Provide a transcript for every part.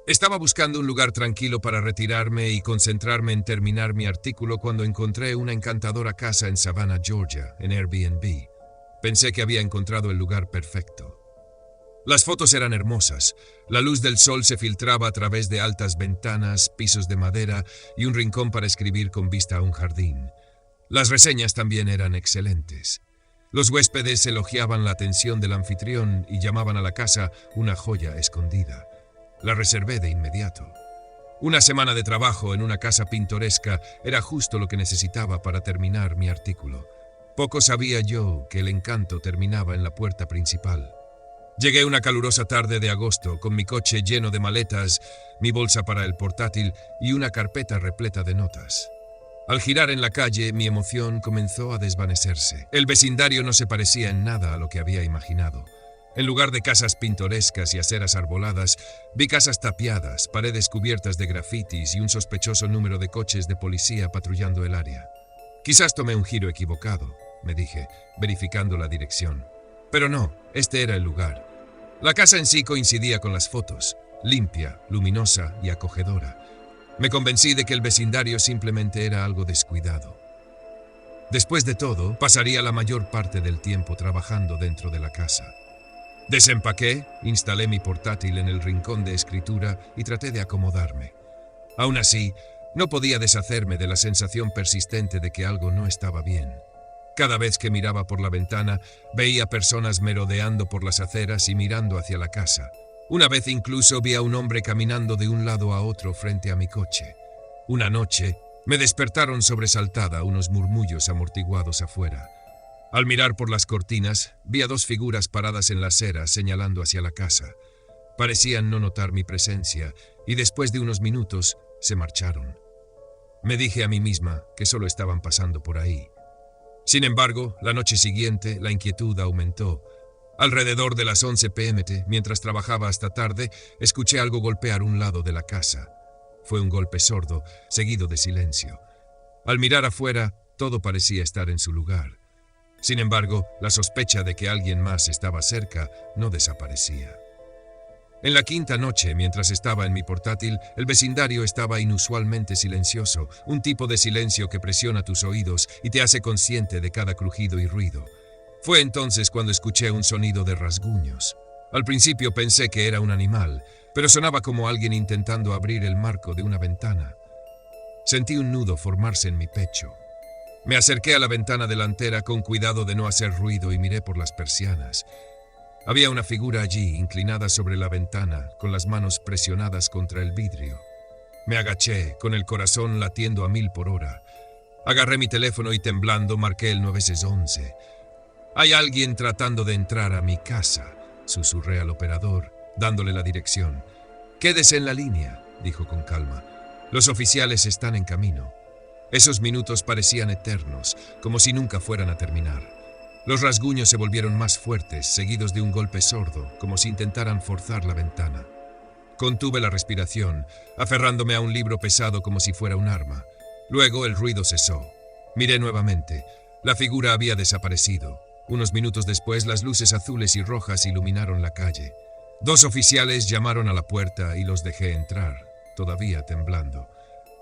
Estaba buscando un lugar tranquilo para retirarme y concentrarme en terminar mi artículo cuando encontré una encantadora casa en Savannah, Georgia, en Airbnb. Pensé que había encontrado el lugar perfecto. Las fotos eran hermosas. La luz del sol se filtraba a través de altas ventanas, pisos de madera y un rincón para escribir con vista a un jardín. Las reseñas también eran excelentes. Los huéspedes elogiaban la atención del anfitrión y llamaban a la casa una joya escondida. La reservé de inmediato. Una semana de trabajo en una casa pintoresca era justo lo que necesitaba para terminar mi artículo. Poco sabía yo que el encanto terminaba en la puerta principal. Llegué una calurosa tarde de agosto con mi coche lleno de maletas, mi bolsa para el portátil y una carpeta repleta de notas. Al girar en la calle, mi emoción comenzó a desvanecerse. El vecindario no se parecía en nada a lo que había imaginado. En lugar de casas pintorescas y aceras arboladas, vi casas tapiadas, paredes cubiertas de grafitis y un sospechoso número de coches de policía patrullando el área. Quizás tomé un giro equivocado, me dije, verificando la dirección. Pero no, este era el lugar. La casa en sí coincidía con las fotos, limpia, luminosa y acogedora. Me convencí de que el vecindario simplemente era algo descuidado. Después de todo, pasaría la mayor parte del tiempo trabajando dentro de la casa. Desempaqué, instalé mi portátil en el rincón de escritura y traté de acomodarme. Aún así, no podía deshacerme de la sensación persistente de que algo no estaba bien. Cada vez que miraba por la ventana, veía personas merodeando por las aceras y mirando hacia la casa. Una vez incluso vi a un hombre caminando de un lado a otro frente a mi coche. Una noche, me despertaron sobresaltada unos murmullos amortiguados afuera. Al mirar por las cortinas, vi a dos figuras paradas en la acera señalando hacia la casa. Parecían no notar mi presencia y después de unos minutos se marcharon. Me dije a mí misma que solo estaban pasando por ahí. Sin embargo, la noche siguiente la inquietud aumentó. Alrededor de las 11 p.m., mientras trabajaba hasta tarde, escuché algo golpear un lado de la casa. Fue un golpe sordo, seguido de silencio. Al mirar afuera, todo parecía estar en su lugar. Sin embargo, la sospecha de que alguien más estaba cerca no desaparecía. En la quinta noche, mientras estaba en mi portátil, el vecindario estaba inusualmente silencioso, un tipo de silencio que presiona tus oídos y te hace consciente de cada crujido y ruido. Fue entonces cuando escuché un sonido de rasguños. Al principio pensé que era un animal, pero sonaba como alguien intentando abrir el marco de una ventana. Sentí un nudo formarse en mi pecho. Me acerqué a la ventana delantera con cuidado de no hacer ruido y miré por las persianas. Había una figura allí, inclinada sobre la ventana, con las manos presionadas contra el vidrio. Me agaché, con el corazón latiendo a 1000 por hora. Agarré mi teléfono y temblando marqué el 911. «Hay alguien tratando de entrar a mi casa», susurré al operador, dándole la dirección. «Quédese en la línea», dijo con calma. «Los oficiales están en camino». Esos minutos parecían eternos, como si nunca fueran a terminar. Los rasguños se volvieron más fuertes, seguidos de un golpe sordo, como si intentaran forzar la ventana. Contuve la respiración, aferrándome a un libro pesado como si fuera un arma. Luego el ruido cesó. Miré nuevamente. La figura había desaparecido. Unos minutos después, las luces azules y rojas iluminaron la calle. 2 oficiales llamaron a la puerta y los dejé entrar, todavía temblando.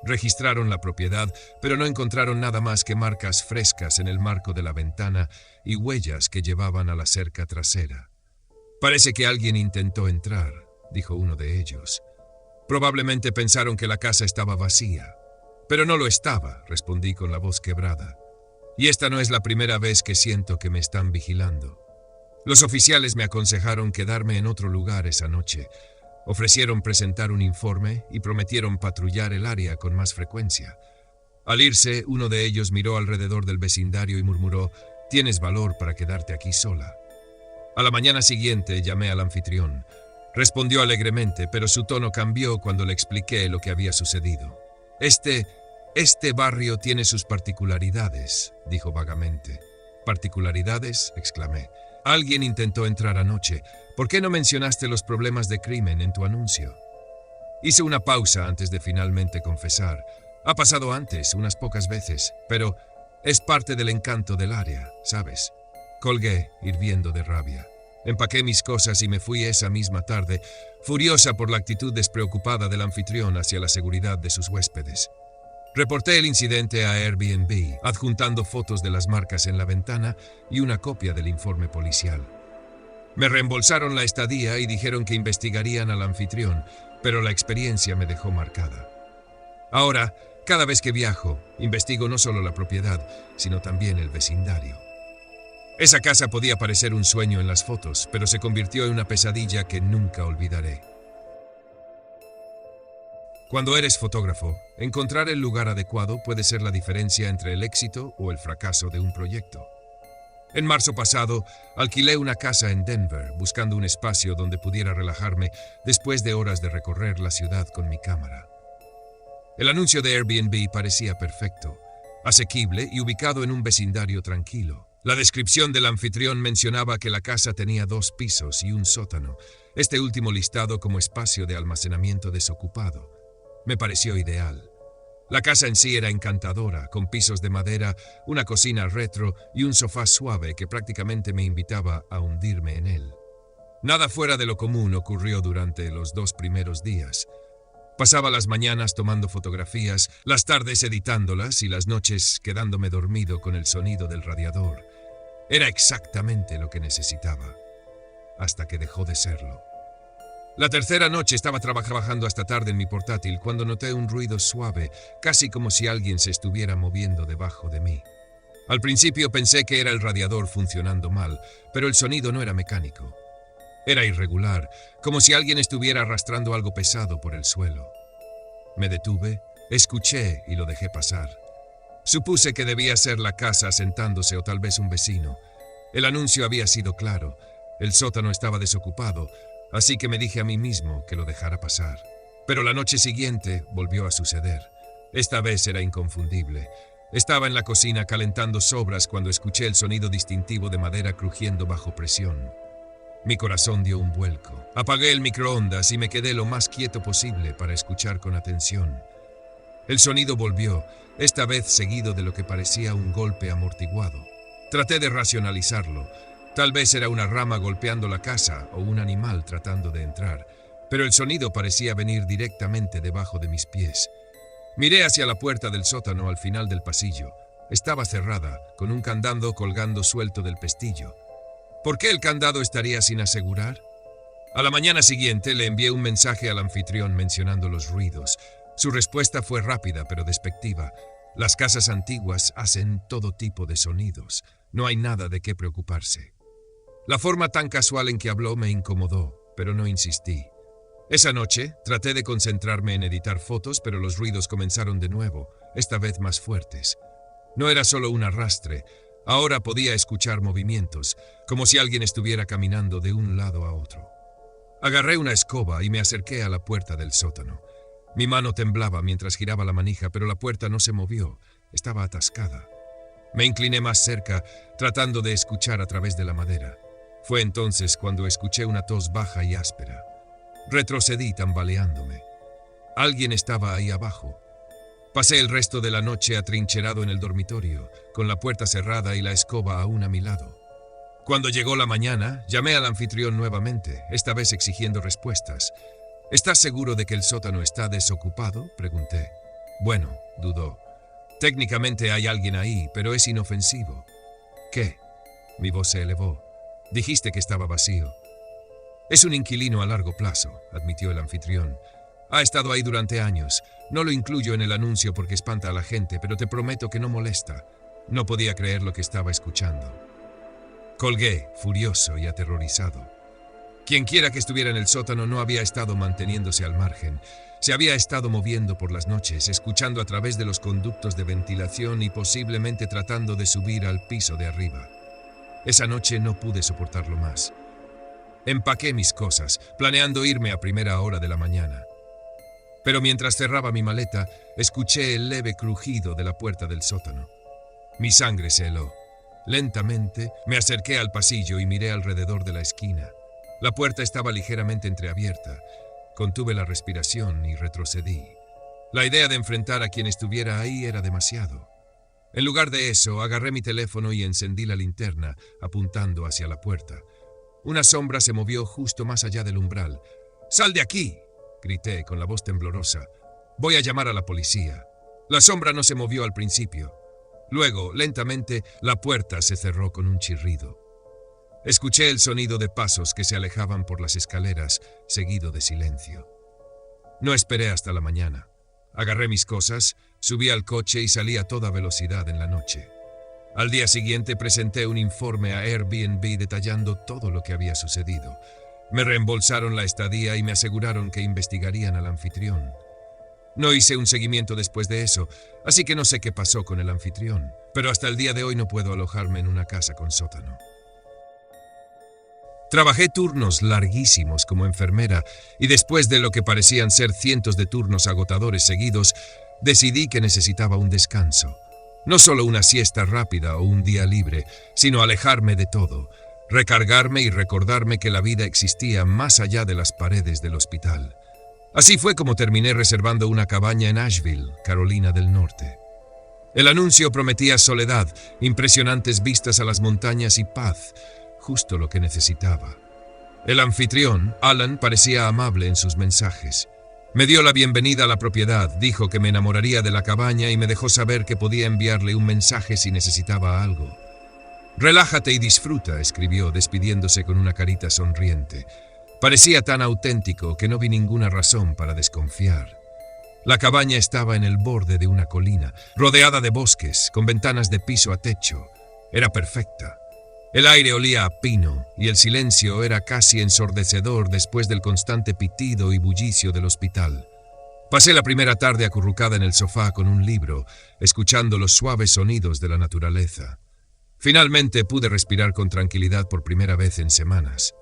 Registraron la propiedad, pero no encontraron nada más que marcas frescas en el marco de la ventana y huellas que llevaban a la cerca trasera. «Parece que alguien intentó entrar», dijo uno de ellos. «Probablemente pensaron que la casa estaba vacía». «Pero no lo estaba», respondí con la voz quebrada. «Y esta no es la primera vez que siento que me están vigilando». Los oficiales me aconsejaron quedarme en otro lugar esa noche. Ofrecieron presentar un informe y prometieron patrullar el área con más frecuencia. Al irse, uno de ellos miró alrededor del vecindario y murmuró: «Tienes valor para quedarte aquí sola». A la mañana siguiente llamé al anfitrión. Respondió alegremente, pero su tono cambió cuando le expliqué lo que había sucedido. Este barrio tiene sus particularidades», dijo vagamente. «¿Particularidades?», exclamé. «Alguien intentó entrar anoche. ¿Por qué no mencionaste los problemas de crimen en tu anuncio?» Hice una pausa antes de finalmente confesar. «Ha pasado antes, unas pocas veces, pero es parte del encanto del área, ¿sabes?». Colgué, hirviendo de rabia. Empaqué mis cosas y me fui esa misma tarde, furiosa por la actitud despreocupada del anfitrión hacia la seguridad de sus huéspedes. Reporté el incidente a Airbnb, adjuntando fotos de las marcas en la ventana y una copia del informe policial. Me reembolsaron la estadía y dijeron que investigarían al anfitrión, pero la experiencia me dejó marcada. Ahora, cada vez que viajo, investigo no solo la propiedad, sino también el vecindario. Esa casa podía parecer un sueño en las fotos, pero se convirtió en una pesadilla que nunca olvidaré. Cuando eres fotógrafo, encontrar el lugar adecuado puede ser la diferencia entre el éxito o el fracaso de un proyecto. En marzo pasado, alquilé una casa en Denver, buscando un espacio donde pudiera relajarme después de horas de recorrer la ciudad con mi cámara. El anuncio de Airbnb parecía perfecto, asequible y ubicado en un vecindario tranquilo. La descripción del anfitrión mencionaba que la casa tenía 2 pisos y un sótano, este último listado como espacio de almacenamiento desocupado. Me pareció ideal. La casa en sí era encantadora, con pisos de madera, una cocina retro y un sofá suave que prácticamente me invitaba a hundirme en él. Nada fuera de lo común ocurrió durante los 2 primeros días. Pasaba las mañanas tomando fotografías, las tardes editándolas y las noches quedándome dormido con el sonido del radiador. Era exactamente lo que necesitaba, hasta que dejó de serlo. La tercera noche estaba trabajando hasta tarde en mi portátil cuando noté un ruido suave, casi como si alguien se estuviera moviendo debajo de mí. Al principio pensé que era el radiador funcionando mal, pero el sonido no era mecánico. Era irregular, como si alguien estuviera arrastrando algo pesado por el suelo. Me detuve, escuché y lo dejé pasar. Supuse que debía ser la casa asentándose o tal vez un vecino. El anuncio había sido claro, el sótano estaba desocupado, así que me dije a mí mismo que lo dejara pasar. Pero la noche siguiente volvió a suceder. Esta vez era inconfundible. Estaba en la cocina calentando sobras cuando escuché el sonido distintivo de madera crujiendo bajo presión. Mi corazón dio un vuelco. Apagué el microondas y me quedé lo más quieto posible para escuchar con atención. El sonido volvió, esta vez seguido de lo que parecía un golpe amortiguado. Traté de racionalizarlo. Tal vez era una rama golpeando la casa o un animal tratando de entrar, pero el sonido parecía venir directamente debajo de mis pies. Miré hacia la puerta del sótano al final del pasillo. Estaba cerrada, con un candado colgando suelto del pestillo. ¿Por qué el candado estaría sin asegurar? A la mañana siguiente le envié un mensaje al anfitrión mencionando los ruidos. Su respuesta fue rápida pero despectiva. Las casas antiguas hacen todo tipo de sonidos. No hay nada de qué preocuparse. La forma tan casual en que habló me incomodó, pero no insistí. Esa noche traté de concentrarme en editar fotos, pero los ruidos comenzaron de nuevo, esta vez más fuertes. No era solo un arrastre, ahora podía escuchar movimientos, como si alguien estuviera caminando de un lado a otro. Agarré una escoba y me acerqué a la puerta del sótano. Mi mano temblaba mientras giraba la manija, pero la puerta no se movió, estaba atascada. Me incliné más cerca, tratando de escuchar a través de la madera. Fue entonces cuando escuché una tos baja y áspera. Retrocedí tambaleándome. Alguien estaba ahí abajo. Pasé el resto de la noche atrincherado en el dormitorio, con la puerta cerrada y la escoba aún a mi lado. Cuando llegó la mañana, llamé al anfitrión nuevamente, esta vez exigiendo respuestas. ¿Estás seguro de que el sótano está desocupado?, pregunté. Bueno, dudó. Técnicamente hay alguien ahí, pero es inofensivo. ¿Qué? Mi voz se elevó. Dijiste que estaba vacío. Es un inquilino a largo plazo, admitió el anfitrión. Ha estado ahí durante años. No lo incluyo en el anuncio porque espanta a la gente, pero te prometo que no molesta. No podía creer lo que estaba escuchando. Colgué, furioso y aterrorizado. Quienquiera que estuviera en el sótano no había estado manteniéndose al margen. Se había estado moviendo por las noches, escuchando a través de los conductos de ventilación y posiblemente tratando de subir al piso de arriba. Esa noche no pude soportarlo más. Empaqué mis cosas, planeando irme a primera hora de la mañana. Pero mientras cerraba mi maleta, escuché el leve crujido de la puerta del sótano. Mi sangre se heló. Lentamente, me acerqué al pasillo y miré alrededor de la esquina. La puerta estaba ligeramente entreabierta. Contuve la respiración y retrocedí. La idea de enfrentar a quien estuviera ahí era demasiado. En lugar de eso, agarré mi teléfono y encendí la linterna, apuntando hacia la puerta. Una sombra se movió justo más allá del umbral. ¡Sal de aquí!, grité con la voz temblorosa. «Voy a llamar a la policía». La sombra no se movió al principio. Luego, lentamente, la puerta se cerró con un chirrido. Escuché el sonido de pasos que se alejaban por las escaleras, seguido de silencio. No esperé hasta la mañana. Agarré mis cosas, subí al coche y salí a toda velocidad en la noche. Al día siguiente presenté un informe a Airbnb detallando todo lo que había sucedido. Me reembolsaron la estadía y me aseguraron que investigarían al anfitrión. No hice un seguimiento después de eso, así que no sé qué pasó con el anfitrión, pero hasta el día de hoy no puedo alojarme en una casa con sótano. Trabajé turnos larguísimos como enfermera y después de lo que parecían ser cientos de turnos agotadores seguidos, decidí que necesitaba un descanso. No solo una siesta rápida o un día libre, sino alejarme de todo, recargarme y recordarme que la vida existía más allá de las paredes del hospital. Así fue como terminé reservando una cabaña en Asheville, Carolina del Norte. El anuncio prometía soledad, impresionantes vistas a las montañas y paz, justo lo que necesitaba. El anfitrión, Alan, parecía amable en sus mensajes. Me dio la bienvenida a la propiedad, dijo que me enamoraría de la cabaña y me dejó saber que podía enviarle un mensaje si necesitaba algo. «Relájate y disfruta», escribió, despidiéndose con una carita sonriente. Parecía tan auténtico que no vi ninguna razón para desconfiar. La cabaña estaba en el borde de una colina, rodeada de bosques, con ventanas de piso a techo. Era perfecta. El aire olía a pino y el silencio era casi ensordecedor después del constante pitido y bullicio del hospital. Pasé la primera tarde acurrucada en el sofá con un libro, escuchando los suaves sonidos de la naturaleza. Finalmente pude respirar con tranquilidad por primera vez en semanas.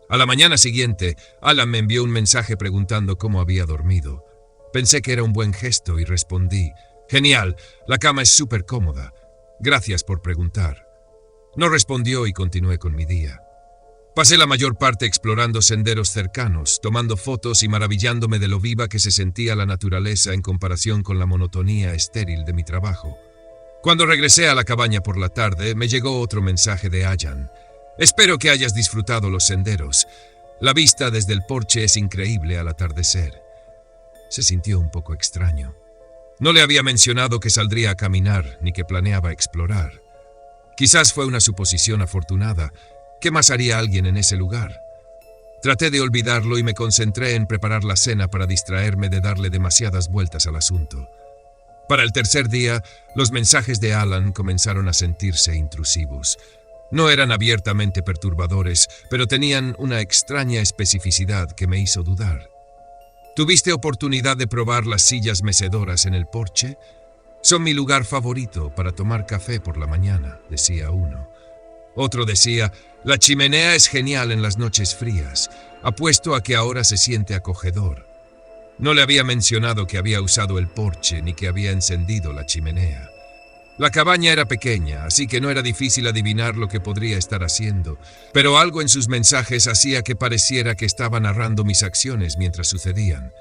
A la mañana siguiente, Alan me envió un mensaje preguntando cómo había dormido. Pensé que era un buen gesto y respondí: «Genial, la cama es súper cómoda. Gracias por preguntar». No respondió y continué con mi día. Pasé la mayor parte explorando senderos cercanos, tomando fotos y maravillándome de lo viva que se sentía la naturaleza en comparación con la monotonía estéril de mi trabajo. Cuando regresé a la cabaña por la tarde, me llegó otro mensaje de Ayan. «Espero que hayas disfrutado los senderos. La vista desde el porche es increíble al atardecer». Se sintió un poco extraño. No le había mencionado que saldría a caminar ni que planeaba explorar. Quizás fue una suposición afortunada. ¿Qué más haría alguien en ese lugar? Traté de olvidarlo y me concentré en preparar la cena para distraerme de darle demasiadas vueltas al asunto. Para el tercer día, los mensajes de Alan comenzaron a sentirse intrusivos. No eran abiertamente perturbadores, pero tenían una extraña especificidad que me hizo dudar. ¿Tuviste oportunidad de probar las sillas mecedoras en el porche? Son mi lugar favorito para tomar café por la mañana, decía uno. Otro decía: la chimenea es genial en las noches frías. Apuesto a que ahora se siente acogedor. No le había mencionado que había usado el porche ni que había encendido la chimenea. La cabaña era pequeña, así que no era difícil adivinar lo que podría estar haciendo, pero algo en sus mensajes hacía que pareciera que estaba narrando mis acciones mientras sucedían.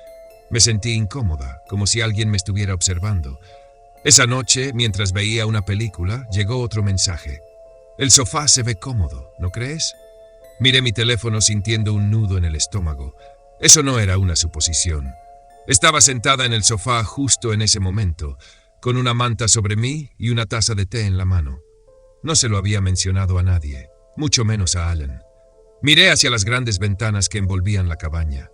Me sentí incómoda, como si alguien me estuviera observando. Esa noche, mientras veía una película, llegó otro mensaje. «El sofá se ve cómodo, ¿no crees?» Miré mi teléfono sintiendo un nudo en el estómago. Eso no era una suposición. Estaba sentada en el sofá justo en ese momento, con una manta sobre mí y una taza de té en la mano. No se lo había mencionado a nadie, mucho menos a Alan. Miré hacia las grandes ventanas que envolvían la cabaña.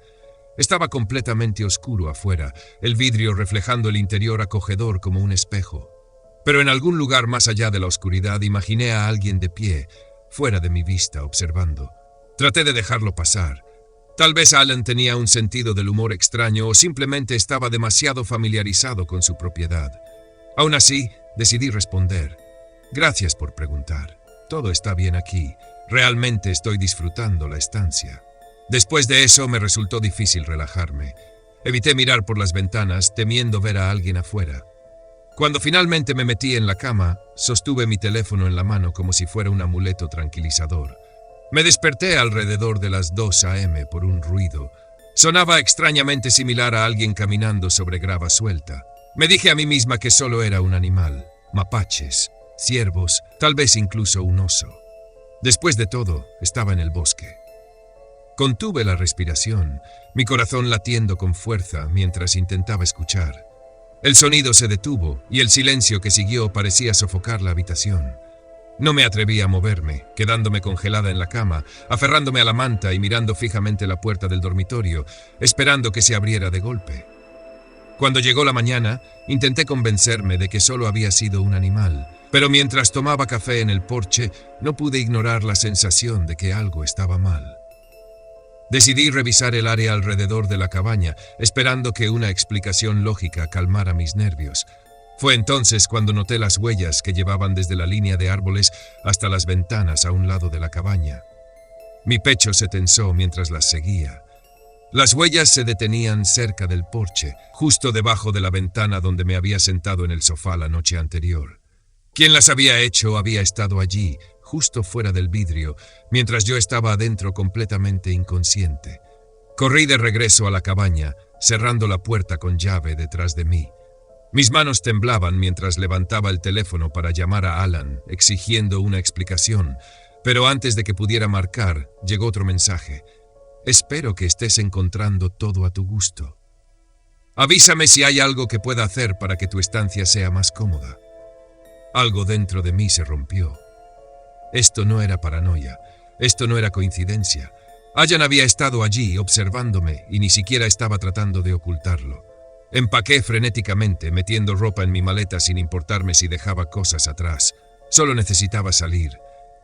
Estaba completamente oscuro afuera, el vidrio reflejando el interior acogedor como un espejo. Pero en algún lugar más allá de la oscuridad imaginé a alguien de pie, fuera de mi vista, observando. Traté de dejarlo pasar. Tal vez Alan tenía un sentido del humor extraño o simplemente estaba demasiado familiarizado con su propiedad. Aún así, decidí responder. «Gracias por preguntar. Todo está bien aquí. Realmente estoy disfrutando la estancia». Después de eso me resultó difícil relajarme. Evité mirar por las ventanas, temiendo ver a alguien afuera. Cuando finalmente me metí en la cama, sostuve mi teléfono en la mano como si fuera un amuleto tranquilizador. Me desperté alrededor de las 2 a.m. por un ruido. Sonaba extrañamente similar a alguien caminando sobre grava suelta. Me dije a mí misma que solo era un animal, mapaches, ciervos, tal vez incluso un oso. Después de todo, estaba en el bosque. Contuve la respiración, mi corazón latiendo con fuerza mientras intentaba escuchar. El sonido se detuvo y el silencio que siguió parecía sofocar la habitación. No me atreví a moverme, quedándome congelada en la cama, aferrándome a la manta y mirando fijamente la puerta del dormitorio, esperando que se abriera de golpe. Cuando llegó la mañana, intenté convencerme de que solo había sido un animal, pero mientras tomaba café en el porche, no pude ignorar la sensación de que algo estaba mal. Decidí revisar el área alrededor de la cabaña, esperando que una explicación lógica calmara mis nervios. Fue entonces cuando noté las huellas que llevaban desde la línea de árboles hasta las ventanas a un lado de la cabaña. Mi pecho se tensó mientras las seguía. Las huellas se detenían cerca del porche, justo debajo de la ventana donde me había sentado en el sofá la noche anterior. Quien las había hecho había estado allí, justo fuera del vidrio, mientras yo estaba adentro completamente inconsciente. Corrí de regreso a la cabaña, cerrando la puerta con llave detrás de mí. Mis manos temblaban mientras levantaba el teléfono para llamar a Alan, exigiendo una explicación, pero antes de que pudiera marcar, llegó otro mensaje. Espero que estés encontrando todo a tu gusto. Avísame si hay algo que pueda hacer para que tu estancia sea más cómoda. Algo dentro de mí se rompió. Esto no era paranoia, esto no era coincidencia. Alan había estado allí observándome y ni siquiera estaba tratando de ocultarlo. Empaqué frenéticamente, metiendo ropa en mi maleta sin importarme si dejaba cosas atrás. Solo necesitaba salir.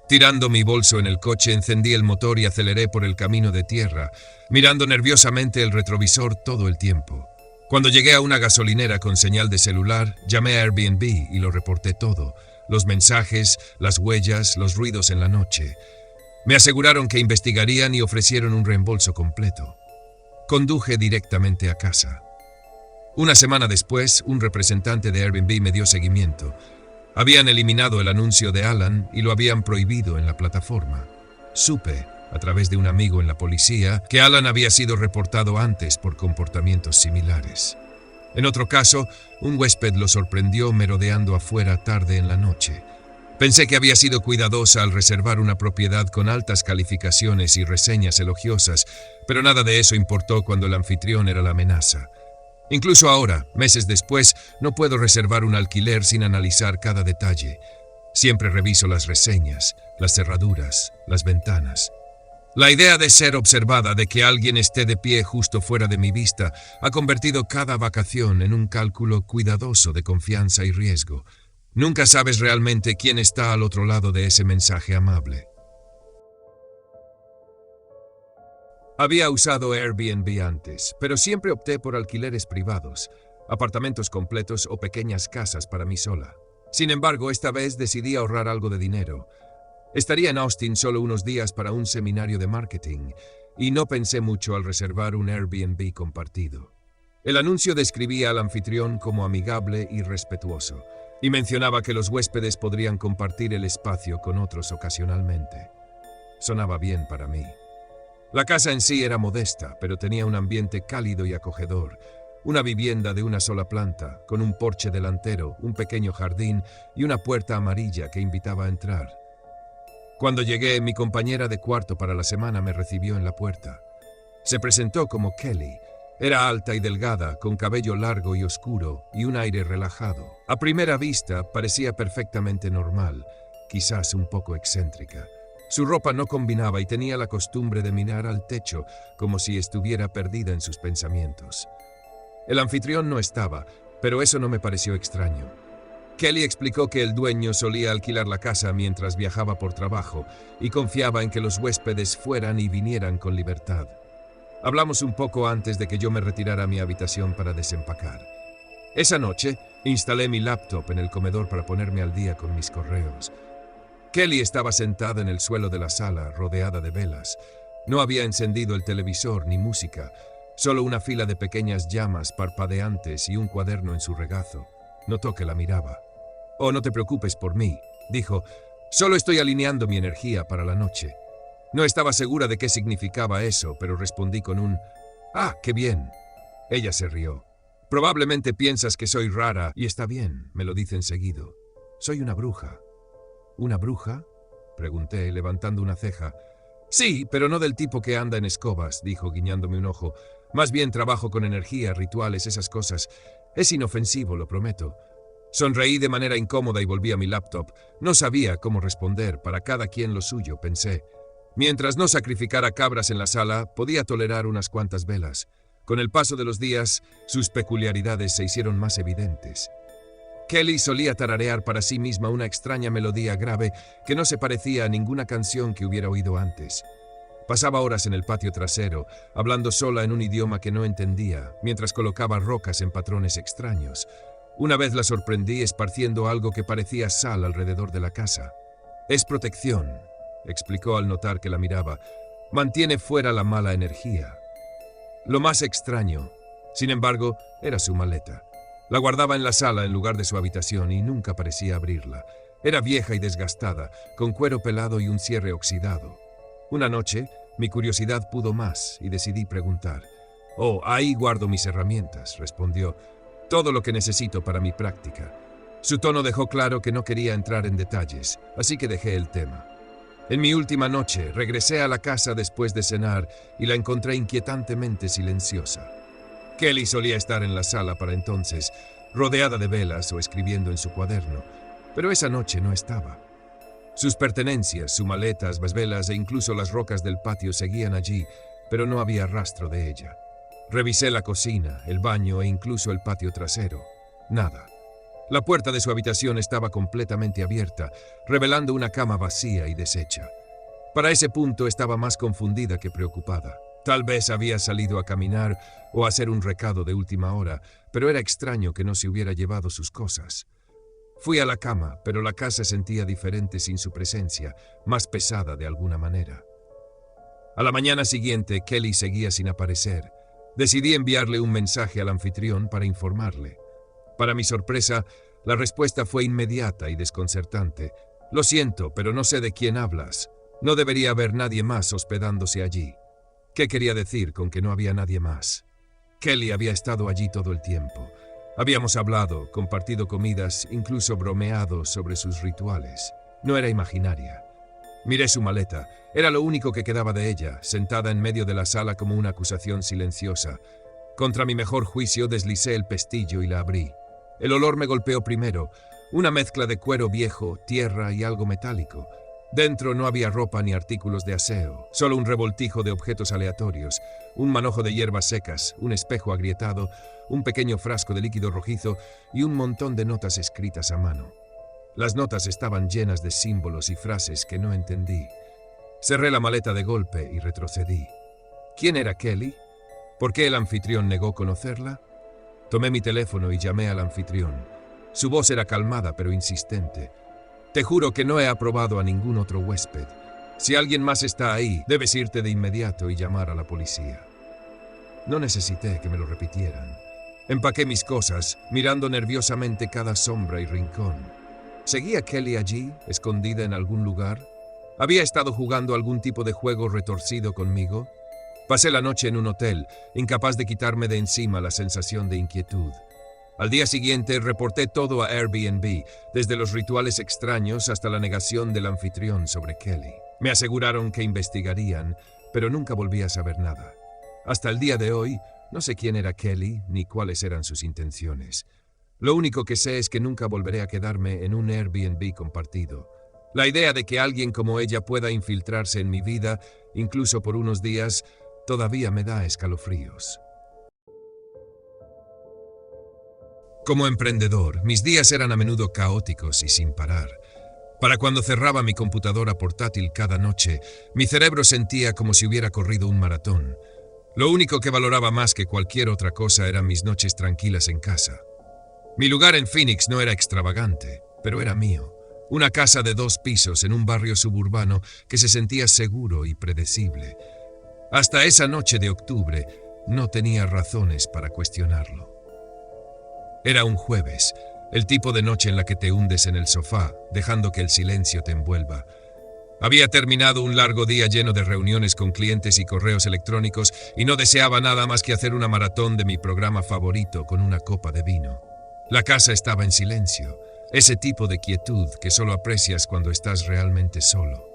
Tirando mi bolso en el coche, encendí el motor y aceleré por el camino de tierra, mirando nerviosamente el retrovisor todo el tiempo. Cuando llegué a una gasolinera con señal de celular, llamé a Airbnb y lo reporté todo. Los mensajes, las huellas, los ruidos en la noche. Me aseguraron que investigarían y ofrecieron un reembolso completo. Conduje directamente a casa. Una semana después, un representante de Airbnb me dio seguimiento. Habían eliminado el anuncio de Alan y lo habían prohibido en la plataforma. Supe, a través de un amigo en la policía, que Alan había sido reportado antes por comportamientos similares. En otro caso, un huésped lo sorprendió merodeando afuera tarde en la noche. Pensé que había sido cuidadosa al reservar una propiedad con altas calificaciones y reseñas elogiosas, pero nada de eso importó cuando el anfitrión era la amenaza. Incluso ahora, meses después, no puedo reservar un alquiler sin analizar cada detalle. Siempre reviso las reseñas, las cerraduras, las ventanas. La idea de ser observada, de que alguien esté de pie justo fuera de mi vista, ha convertido cada vacación en un cálculo cuidadoso de confianza y riesgo. Nunca sabes realmente quién está al otro lado de ese mensaje amable. Había usado Airbnb antes, pero siempre opté por alquileres privados, apartamentos completos o pequeñas casas para mí sola. Sin embargo, esta vez decidí ahorrar algo de dinero. Estaría en Austin solo unos días para un seminario de marketing, y no pensé mucho al reservar un Airbnb compartido. El anuncio describía al anfitrión como amigable y respetuoso, y mencionaba que los huéspedes podrían compartir el espacio con otros ocasionalmente. Sonaba bien para mí. La casa en sí era modesta, pero tenía un ambiente cálido y acogedor. Una vivienda de una sola planta, con un porche delantero, un pequeño jardín y una puerta amarilla que invitaba a entrar. Cuando llegué, mi compañera de cuarto para la semana me recibió en la puerta. Se presentó como Kelly. Era alta y delgada, con cabello largo y oscuro y un aire relajado. A primera vista, parecía perfectamente normal, quizás un poco excéntrica. Su ropa no combinaba y tenía la costumbre de mirar al techo, como si estuviera perdida en sus pensamientos. El anfitrión no estaba, pero eso no me pareció extraño. Kelly explicó que el dueño solía alquilar la casa mientras viajaba por trabajo y confiaba en que los huéspedes fueran y vinieran con libertad. Hablamos un poco antes de que yo me retirara a mi habitación para desempacar. Esa noche, instalé mi laptop en el comedor para ponerme al día con mis correos. Kelly estaba sentada en el suelo de la sala, rodeada de velas. No había encendido el televisor ni música, solo una fila de pequeñas llamas parpadeantes y un cuaderno en su regazo. Notó que la miraba. «Oh, no te preocupes por mí», dijo. «Solo estoy alineando mi energía para la noche». No estaba segura de qué significaba eso, pero respondí con un «Ah, qué bien». Ella se rió. «Probablemente piensas que soy rara, y está bien, me lo dicen seguido. Soy una bruja». «¿Una bruja?». pregunté, levantando una ceja. Sí, pero no del tipo que anda en escobas, dijo, guiñándome un ojo. Más bien trabajo con energía, rituales, esas cosas. Es inofensivo, lo prometo. Sonreí de manera incómoda y volví a mi laptop. No sabía cómo responder, para cada quien lo suyo, pensé. Mientras no sacrificara cabras en la sala, podía tolerar unas cuantas velas. Con el paso de los días, sus peculiaridades se hicieron más evidentes. Kelly solía tararear para sí misma una extraña melodía grave que no se parecía a ninguna canción que hubiera oído antes. Pasaba horas en el patio trasero, hablando sola en un idioma que no entendía, mientras colocaba rocas en patrones extraños. Una vez la sorprendí esparciendo algo que parecía sal alrededor de la casa. «Es protección», explicó al notar que la miraba. «Mantiene fuera la mala energía». Lo más extraño, sin embargo, era su maleta. La guardaba en la sala en lugar de su habitación y nunca parecía abrirla. Era vieja y desgastada, con cuero pelado y un cierre oxidado. Una noche, mi curiosidad pudo más y decidí preguntar. «Oh, ahí guardo mis herramientas», respondió. «Todo lo que necesito para mi práctica». Su tono dejó claro que no quería entrar en detalles, así que dejé el tema. En mi última noche, regresé a la casa después de cenar y la encontré inquietantemente silenciosa. Kelly solía estar en la sala para entonces, rodeada de velas o escribiendo en su cuaderno, pero esa noche no estaba. Sus pertenencias, su maleta, las velas e incluso las rocas del patio seguían allí, pero no había rastro de ella. Revisé la cocina, el baño e incluso el patio trasero. Nada. La puerta de su habitación estaba completamente abierta, revelando una cama vacía y deshecha. Para ese punto estaba más confundida que preocupada. Tal vez había salido a caminar o a hacer un recado de última hora, pero era extraño que no se hubiera llevado sus cosas. Fui a la cama, pero la casa sentía diferente sin su presencia, más pesada de alguna manera. A la mañana siguiente, Kelly seguía sin aparecer. Decidí enviarle un mensaje al anfitrión para informarle. Para mi sorpresa, la respuesta fue inmediata y desconcertante. «Lo siento, pero no sé de quién hablas. No debería haber nadie más hospedándose allí». ¿Qué quería decir con que no había nadie más? Kelly había estado allí todo el tiempo. Habíamos hablado, compartido comidas, incluso bromeado sobre sus rituales. No era imaginaria. Miré su maleta. Era lo único que quedaba de ella, sentada en medio de la sala como una acusación silenciosa. Contra mi mejor juicio deslicé el pestillo y la abrí. El olor me golpeó primero, una mezcla de cuero viejo, tierra y algo metálico. Dentro no había ropa ni artículos de aseo, solo un revoltijo de objetos aleatorios, un manojo de hierbas secas, un espejo agrietado, un pequeño frasco de líquido rojizo y un montón de notas escritas a mano. Las notas estaban llenas de símbolos y frases que no entendí. Cerré la maleta de golpe y retrocedí. ¿Quién era Kelly? ¿Por qué el anfitrión negó conocerla? Tomé mi teléfono y llamé al anfitrión. Su voz era calmada pero insistente. «Te juro que no he aprobado a ningún otro huésped. Si alguien más está ahí, debes irte de inmediato y llamar a la policía». No necesité que me lo repitieran. Empaqué mis cosas, mirando nerviosamente cada sombra y rincón. ¿Seguía Kelly allí, escondida en algún lugar? ¿Había estado jugando algún tipo de juego retorcido conmigo? Pasé la noche en un hotel, incapaz de quitarme de encima la sensación de inquietud. Al día siguiente reporté todo a Airbnb, desde los rituales extraños hasta la negación del anfitrión sobre Kelly. Me aseguraron que investigarían, pero nunca volví a saber nada. Hasta el día de hoy, no sé quién era Kelly ni cuáles eran sus intenciones. Lo único que sé es que nunca volveré a quedarme en un Airbnb compartido. La idea de que alguien como ella pueda infiltrarse en mi vida, incluso por unos días, todavía me da escalofríos. Como emprendedor, mis días eran a menudo caóticos y sin parar. Para cuando cerraba mi computadora portátil cada noche, mi cerebro sentía como si hubiera corrido un maratón. Lo único que valoraba más que cualquier otra cosa eran mis noches tranquilas en casa. Mi lugar en Phoenix no era extravagante, pero era mío. Una casa de 2 pisos en un barrio suburbano que se sentía seguro y predecible. Hasta esa noche de octubre, no tenía razones para cuestionarlo. Era un jueves, el tipo de noche en la que te hundes en el sofá, dejando que el silencio te envuelva. Había terminado un largo día lleno de reuniones con clientes y correos electrónicos y no deseaba nada más que hacer una maratón de mi programa favorito con una copa de vino. La casa estaba en silencio, ese tipo de quietud que solo aprecias cuando estás realmente solo.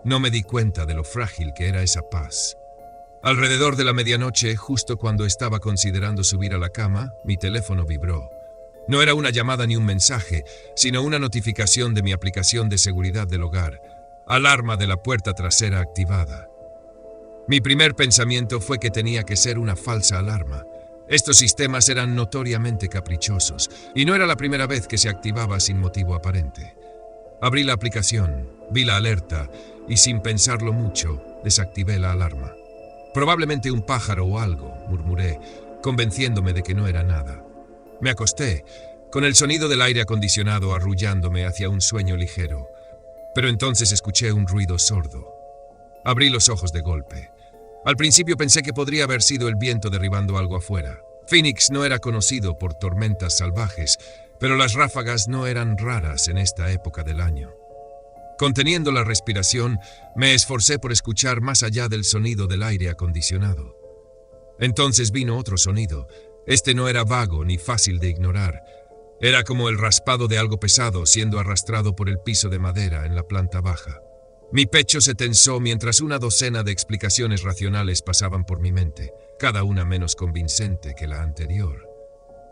No me di cuenta de lo frágil que era esa paz. Alrededor de la medianoche, justo cuando estaba considerando subir a la cama, mi teléfono vibró. No era una llamada ni un mensaje, sino una notificación de mi aplicación de seguridad del hogar. Alarma de la puerta trasera activada. Mi primer pensamiento fue que tenía que ser una falsa alarma. Estos sistemas eran notoriamente caprichosos, y no era la primera vez que se activaba sin motivo aparente. Abrí la aplicación, vi la alerta, y sin pensarlo mucho, desactivé la alarma. Probablemente un pájaro o algo, murmuré, convenciéndome de que no era nada. Me acosté, con el sonido del aire acondicionado arrullándome hacia un sueño ligero. Pero entonces escuché un ruido sordo. Abrí los ojos de golpe. Al principio pensé que podría haber sido el viento derribando algo afuera. Phoenix no era conocido por tormentas salvajes, pero las ráfagas no eran raras en esta época del año. Conteniendo la respiración, me esforcé por escuchar más allá del sonido del aire acondicionado. Entonces vino otro sonido. Este no era vago ni fácil de ignorar. Era como el raspado de algo pesado siendo arrastrado por el piso de madera en la planta baja. Mi pecho se tensó mientras una docena de explicaciones racionales pasaban por mi mente, cada una menos convincente que la anterior.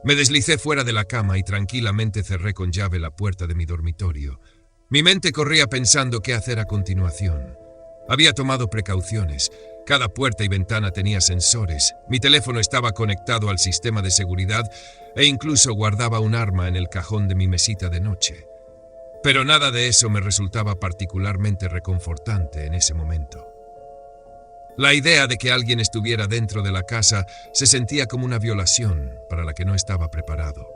Me deslicé fuera de la cama y tranquilamente cerré con llave la puerta de mi dormitorio. Mi mente corría pensando qué hacer a continuación. Había tomado precauciones. Cada puerta y ventana tenía sensores. Mi teléfono estaba conectado al sistema de seguridad e incluso guardaba un arma en el cajón de mi mesita de noche. Pero nada de eso me resultaba particularmente reconfortante en ese momento. La idea de que alguien estuviera dentro de la casa se sentía como una violación para la que no estaba preparado.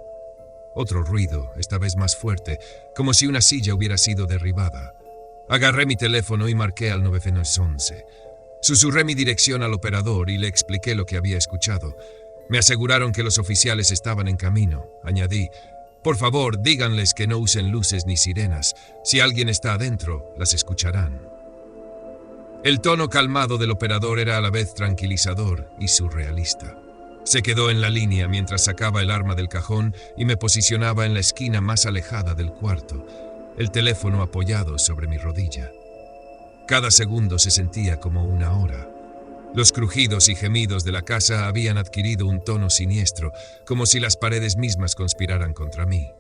Otro ruido, esta vez más fuerte, como si una silla hubiera sido derribada. Agarré mi teléfono y marqué al 911. Susurré mi dirección al operador y le expliqué lo que había escuchado. Me aseguraron que los oficiales estaban en camino. Añadí, por favor, díganles que no usen luces ni sirenas. Si alguien está adentro, las escucharán. El tono calmado del operador era a la vez tranquilizador y surrealista. Se quedó en la línea mientras sacaba el arma del cajón y me posicionaba en la esquina más alejada del cuarto, el teléfono apoyado sobre mi rodilla. Cada segundo se sentía como una hora. Los crujidos y gemidos de la casa habían adquirido un tono siniestro, como si las paredes mismas conspiraran contra mí.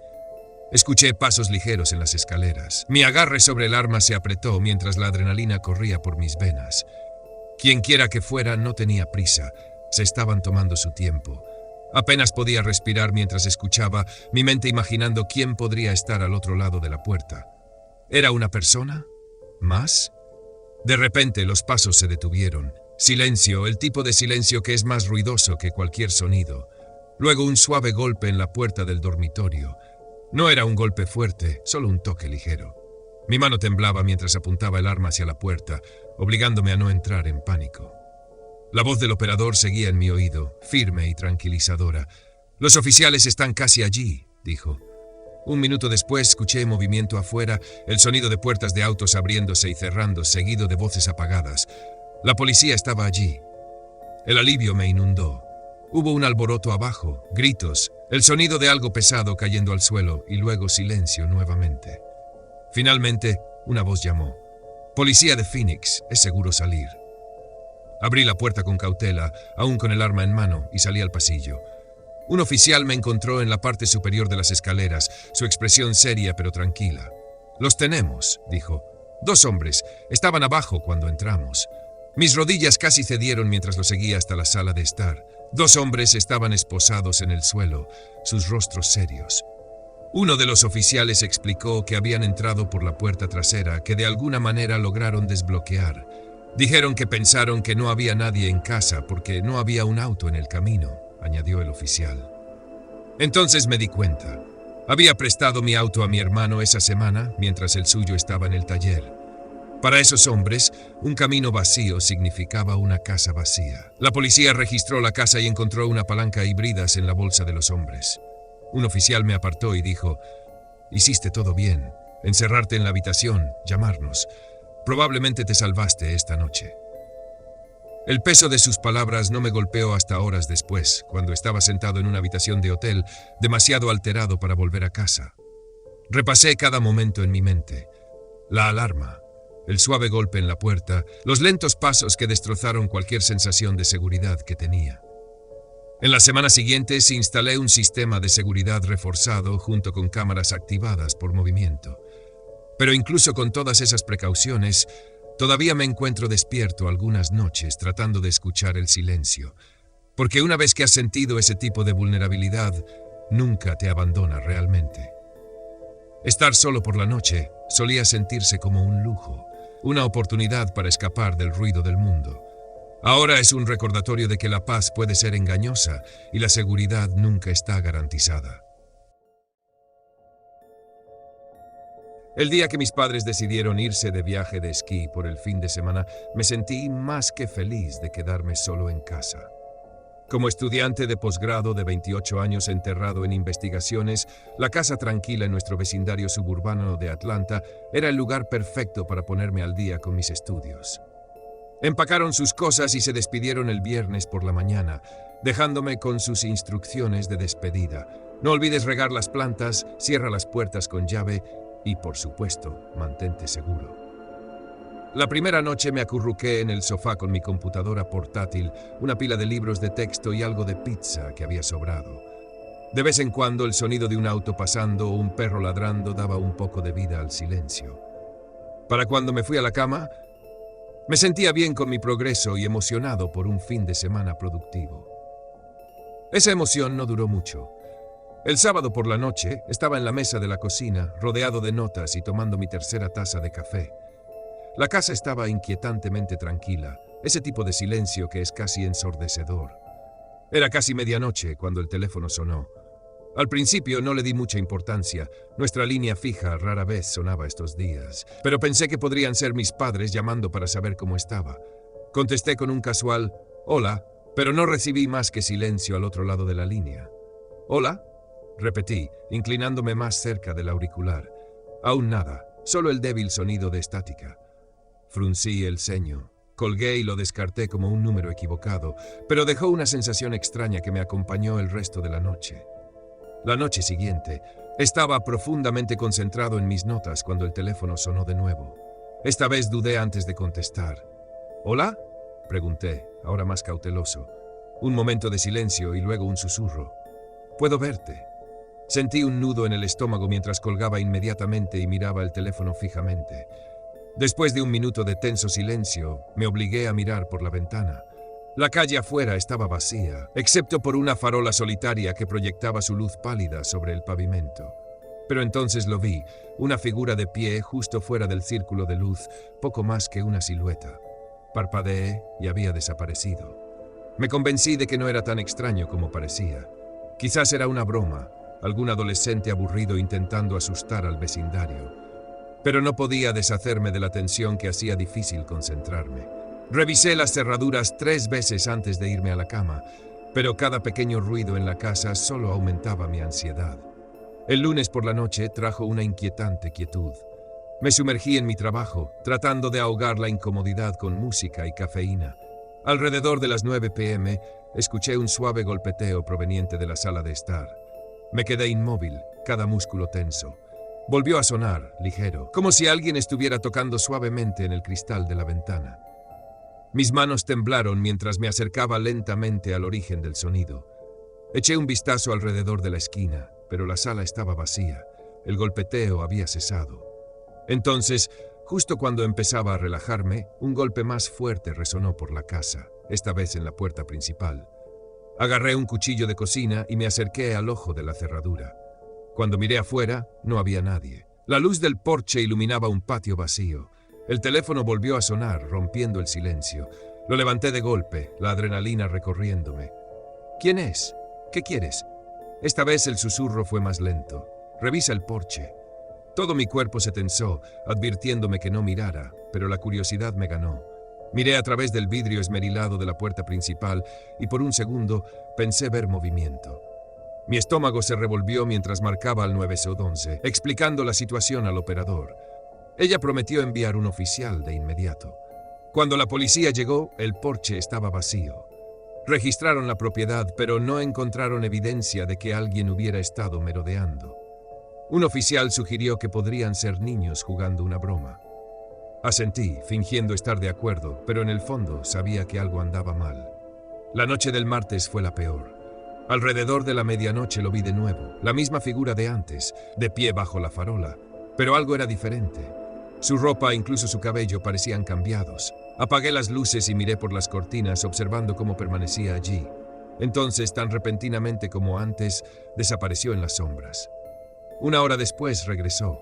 Escuché pasos ligeros en las escaleras. Mi agarre sobre el arma se apretó mientras la adrenalina corría por mis venas. Quienquiera que fuera no tenía prisa. Se estaban tomando su tiempo. Apenas podía respirar mientras escuchaba, mi mente imaginando quién podría estar al otro lado de la puerta. ¿Era una persona? ¿Más? De repente los pasos se detuvieron. Silencio, el tipo de silencio que es más ruidoso que cualquier sonido. Luego un suave golpe en la puerta del dormitorio. No era un golpe fuerte, solo un toque ligero. Mi mano temblaba mientras apuntaba el arma hacia la puerta, obligándome a no entrar en pánico. La voz del operador seguía en mi oído, firme y tranquilizadora. «Los oficiales están casi allí», dijo. Un minuto después escuché movimiento afuera, el sonido de puertas de autos abriéndose y cerrando, seguido de voces apagadas. La policía estaba allí. El alivio me inundó. Hubo un alboroto abajo, gritos, el sonido de algo pesado cayendo al suelo y luego silencio nuevamente. Finalmente, una voz llamó. «Policía de Phoenix, es seguro salir». Abrí la puerta con cautela, aún con el arma en mano, y salí al pasillo. Un oficial me encontró en la parte superior de las escaleras, su expresión seria pero tranquila. «Los tenemos», dijo. «2 hombres. Estaban abajo cuando entramos». Mis rodillas casi cedieron mientras lo seguía hasta la sala de estar. 2 hombres estaban esposados en el suelo, sus rostros serios. Uno de los oficiales explicó que habían entrado por la puerta trasera, que de alguna manera lograron desbloquear. Dijeron que pensaron que no había nadie en casa porque no había un auto en el camino, añadió el oficial. Entonces me di cuenta. Había prestado mi auto a mi hermano esa semana mientras el suyo estaba en el taller. Para esos hombres, un camino vacío significaba una casa vacía. La policía registró la casa y encontró una palanca y bridas en la bolsa de los hombres. Un oficial me apartó y dijo, «Hiciste todo bien. Encerrarte en la habitación, llamarnos. Probablemente te salvaste esta noche». El peso de sus palabras no me golpeó hasta horas después, cuando estaba sentado en una habitación de hotel, demasiado alterado para volver a casa. Repasé cada momento en mi mente. La alarma, el suave golpe en la puerta, los lentos pasos que destrozaron cualquier sensación de seguridad que tenía. En las semanas siguientes instalé un sistema de seguridad reforzado junto con cámaras activadas por movimiento. Pero incluso con todas esas precauciones, todavía me encuentro despierto algunas noches tratando de escuchar el silencio, porque una vez que has sentido ese tipo de vulnerabilidad, nunca te abandona realmente. Estar solo por la noche solía sentirse como un lujo, una oportunidad para escapar del ruido del mundo. Ahora es un recordatorio de que la paz puede ser engañosa y la seguridad nunca está garantizada. El día que mis padres decidieron irse de viaje de esquí por el fin de semana, me sentí más que feliz de quedarme solo en casa. Como estudiante de posgrado de 28 años enterrado en investigaciones, la casa tranquila en nuestro vecindario suburbano de Atlanta era el lugar perfecto para ponerme al día con mis estudios. Empacaron sus cosas y se despidieron el viernes por la mañana, dejándome con sus instrucciones de despedida. No olvides regar las plantas, cierra las puertas con llave y, por supuesto, mantente seguro. La primera noche me acurruqué en el sofá con mi computadora portátil, una pila de libros de texto y algo de pizza que había sobrado. De vez en cuando el sonido de un auto pasando o un perro ladrando daba un poco de vida al silencio. Para cuando me fui a la cama, me sentía bien con mi progreso y emocionado por un fin de semana productivo. Esa emoción no duró mucho. El sábado por la noche estaba en la mesa de la cocina, rodeado de notas y tomando mi tercera taza de café. La casa estaba inquietantemente tranquila, ese tipo de silencio que es casi ensordecedor. Era casi medianoche cuando el teléfono sonó. Al principio no le di mucha importancia, nuestra línea fija rara vez sonaba estos días, pero pensé que podrían ser mis padres llamando para saber cómo estaba. Contesté con un casual «Hola», pero no recibí más que silencio al otro lado de la línea. «¿Hola?», repetí, inclinándome más cerca del auricular. Aún nada, solo el débil sonido de estática. Fruncí el ceño. Colgué y lo descarté como un número equivocado, pero dejó una sensación extraña que me acompañó el resto de la noche. La noche siguiente, estaba profundamente concentrado en mis notas cuando el teléfono sonó de nuevo. Esta vez dudé antes de contestar. ¿Hola?, pregunté, ahora más cauteloso. Un momento de silencio y luego un susurro. «Puedo verte». Sentí un nudo en el estómago mientras colgaba inmediatamente y miraba el teléfono fijamente. Después de un minuto de tenso silencio, me obligué a mirar por la ventana. La calle afuera estaba vacía, excepto por una farola solitaria que proyectaba su luz pálida sobre el pavimento. Pero entonces lo vi, una figura de pie justo fuera del círculo de luz, poco más que una silueta. Parpadeé y había desaparecido. Me convencí de que no era tan extraño como parecía. Quizás era una broma, algún adolescente aburrido intentando asustar al vecindario. Pero no podía deshacerme de la tensión que hacía difícil concentrarme. Revisé las cerraduras 3 veces antes de irme a la cama, pero cada pequeño ruido en la casa solo aumentaba mi ansiedad. El lunes por la noche trajo una inquietante quietud. Me sumergí en mi trabajo, tratando de ahogar la incomodidad con música y cafeína. Alrededor de las 9 p.m., escuché un suave golpeteo proveniente de la sala de estar. Me quedé inmóvil, cada músculo tenso. Volvió a sonar, ligero, como si alguien estuviera tocando suavemente en el cristal de la ventana. Mis manos temblaron mientras me acercaba lentamente al origen del sonido. Eché un vistazo alrededor de la esquina, pero la sala estaba vacía. El golpeteo había cesado. Entonces, justo cuando empezaba a relajarme, un golpe más fuerte resonó por la casa, esta vez en la puerta principal. Agarré un cuchillo de cocina y me acerqué al ojo de la cerradura. Cuando miré afuera, no había nadie. La luz del porche iluminaba un patio vacío. El teléfono volvió a sonar, rompiendo el silencio. Lo levanté de golpe, la adrenalina recorriéndome. ¿Quién es? ¿Qué quieres? Esta vez el susurro fue más lento. Revisa el porche. Todo mi cuerpo se tensó, advirtiéndome que no mirara, pero la curiosidad me ganó. Miré a través del vidrio esmerilado de la puerta principal y por un segundo pensé ver movimiento. Mi estómago se revolvió mientras marcaba al 911, explicando la situación al operador. Ella prometió enviar un oficial de inmediato. Cuando la policía llegó, el porche estaba vacío. Registraron la propiedad, pero no encontraron evidencia de que alguien hubiera estado merodeando. Un oficial sugirió que podrían ser niños jugando una broma. Asentí, fingiendo estar de acuerdo, pero en el fondo sabía que algo andaba mal. La noche del martes fue la peor. Alrededor de la medianoche lo vi de nuevo, la misma figura de antes, de pie bajo la farola, pero algo era diferente. Su ropa e incluso su cabello parecían cambiados. Apagué las luces y miré por las cortinas, observando cómo permanecía allí. Entonces, tan repentinamente como antes, desapareció en las sombras. Una hora después regresó.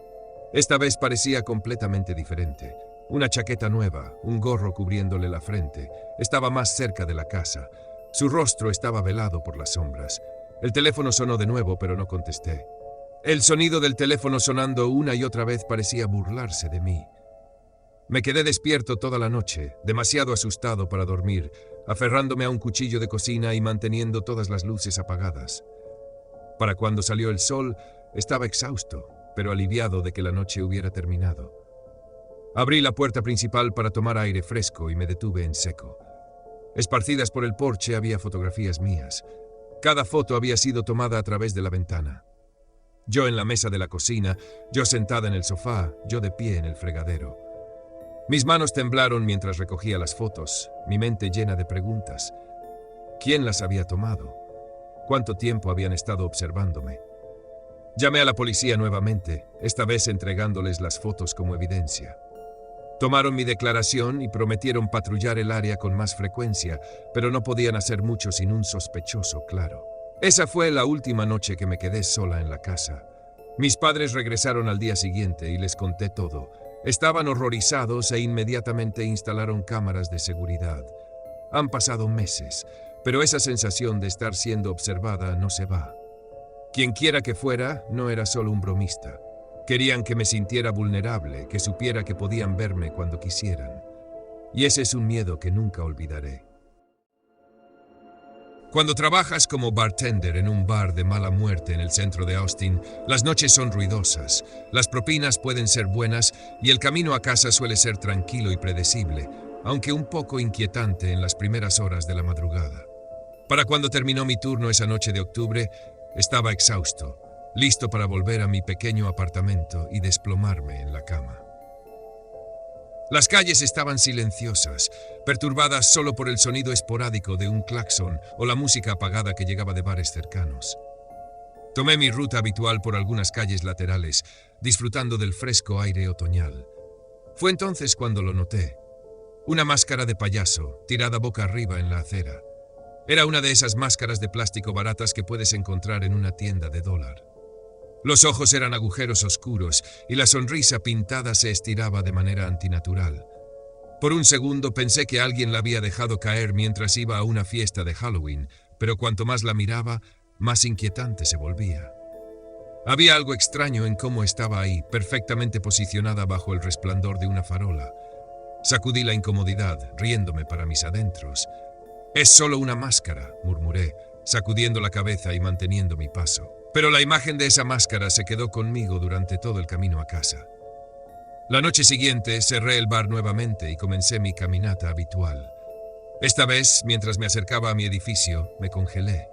Esta vez parecía completamente diferente. Una chaqueta nueva, un gorro cubriéndole la frente. Estaba más cerca de la casa. Su rostro estaba velado por las sombras. El teléfono sonó de nuevo, pero no contesté. El sonido del teléfono sonando una y otra vez parecía burlarse de mí. Me quedé despierto toda la noche, demasiado asustado para dormir, aferrándome a un cuchillo de cocina y manteniendo todas las luces apagadas. Para cuando salió el sol, estaba exhausto, pero aliviado de que la noche hubiera terminado. Abrí la puerta principal para tomar aire fresco y me detuve en seco. Esparcidas por el porche había fotografías mías. Cada foto había sido tomada a través de la ventana. Yo en la mesa de la cocina, yo sentada en el sofá, yo de pie en el fregadero. Mis manos temblaron mientras recogía las fotos, mi mente llena de preguntas. ¿Quién las había tomado? ¿Cuánto tiempo habían estado observándome? Llamé a la policía nuevamente, esta vez entregándoles las fotos como evidencia. Tomaron mi declaración y prometieron patrullar el área con más frecuencia, pero no podían hacer mucho sin un sospechoso, claro. Esa fue la última noche que me quedé sola en la casa. Mis padres regresaron al día siguiente y les conté todo. Estaban horrorizados e inmediatamente instalaron cámaras de seguridad. Han pasado meses, pero esa sensación de estar siendo observada no se va. Quien quiera que fuera, no era solo un bromista. Querían que me sintiera vulnerable, que supiera que podían verme cuando quisieran. Y ese es un miedo que nunca olvidaré. Cuando trabajas como bartender en un bar de mala muerte en el centro de Austin, las noches son ruidosas, las propinas pueden ser buenas y el camino a casa suele ser tranquilo y predecible, aunque un poco inquietante en las primeras horas de la madrugada. Para cuando terminó mi turno esa noche de octubre, estaba exhausto, listo para volver a mi pequeño apartamento y desplomarme en la cama. Las calles estaban silenciosas, perturbadas solo por el sonido esporádico de un claxon o la música apagada que llegaba de bares cercanos. Tomé mi ruta habitual por algunas calles laterales, disfrutando del fresco aire otoñal. Fue entonces cuando lo noté. Una máscara de payaso, tirada boca arriba en la acera. Era una de esas máscaras de plástico baratas que puedes encontrar en una tienda de $1. Los ojos eran agujeros oscuros y la sonrisa pintada se estiraba de manera antinatural. Por un segundo pensé que alguien la había dejado caer mientras iba a una fiesta de Halloween, pero cuanto más la miraba, más inquietante se volvía. Había algo extraño en cómo estaba ahí, perfectamente posicionada bajo el resplandor de una farola. Sacudí la incomodidad, riéndome para mis adentros. «Es solo una máscara», murmuré, sacudiendo la cabeza y manteniendo mi paso. Pero la imagen de esa máscara se quedó conmigo durante todo el camino a casa. La noche siguiente cerré el bar nuevamente y comencé mi caminata habitual. Esta vez, mientras me acercaba a mi edificio, me congelé.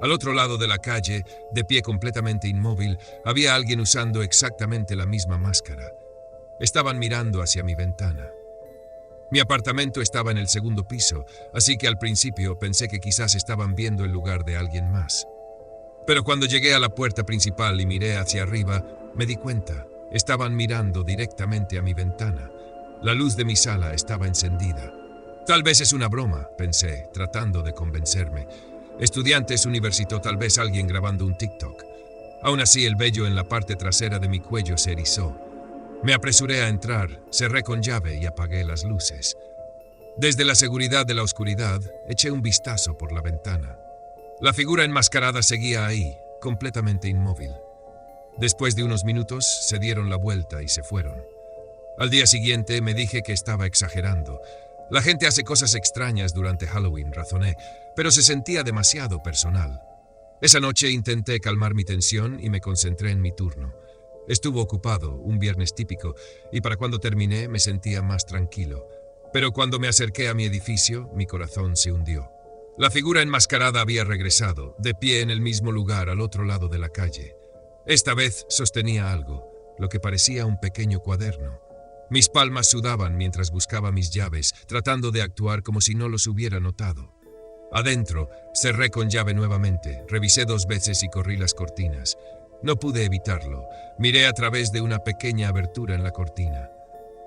Al otro lado de la calle, de pie completamente inmóvil, había alguien usando exactamente la misma máscara. Estaban mirando hacia mi ventana. Mi apartamento estaba en el segundo piso, así que al principio pensé que quizás estaban viendo el lugar de alguien más. Pero cuando llegué a la puerta principal y miré hacia arriba, me di cuenta. Estaban mirando directamente a mi ventana. La luz de mi sala estaba encendida. Tal vez es una broma, pensé, tratando de convencerme. Estudiantes universitó, tal vez alguien grabando un TikTok. Aún así, el vello en la parte trasera de mi cuello se erizó. Me apresuré a entrar, cerré con llave y apagué las luces. Desde la seguridad de la oscuridad, eché un vistazo por la ventana. La figura enmascarada seguía ahí, completamente inmóvil. Después de unos minutos, se dieron la vuelta y se fueron. Al día siguiente me dije que estaba exagerando. La gente hace cosas extrañas durante Halloween, razoné, pero se sentía demasiado personal. Esa noche intenté calmar mi tensión y me concentré en mi turno. Estuvo ocupado, un viernes típico, y para cuando terminé me sentía más tranquilo. Pero cuando me acerqué a mi edificio, mi corazón se hundió. La figura enmascarada había regresado, de pie en el mismo lugar al otro lado de la calle. Esta vez sostenía algo, lo que parecía un pequeño cuaderno. Mis palmas sudaban mientras buscaba mis llaves, tratando de actuar como si no los hubiera notado. Adentro, cerré con llave nuevamente, revisé 2 veces y corrí las cortinas. No pude evitarlo. Miré a través de una pequeña abertura en la cortina.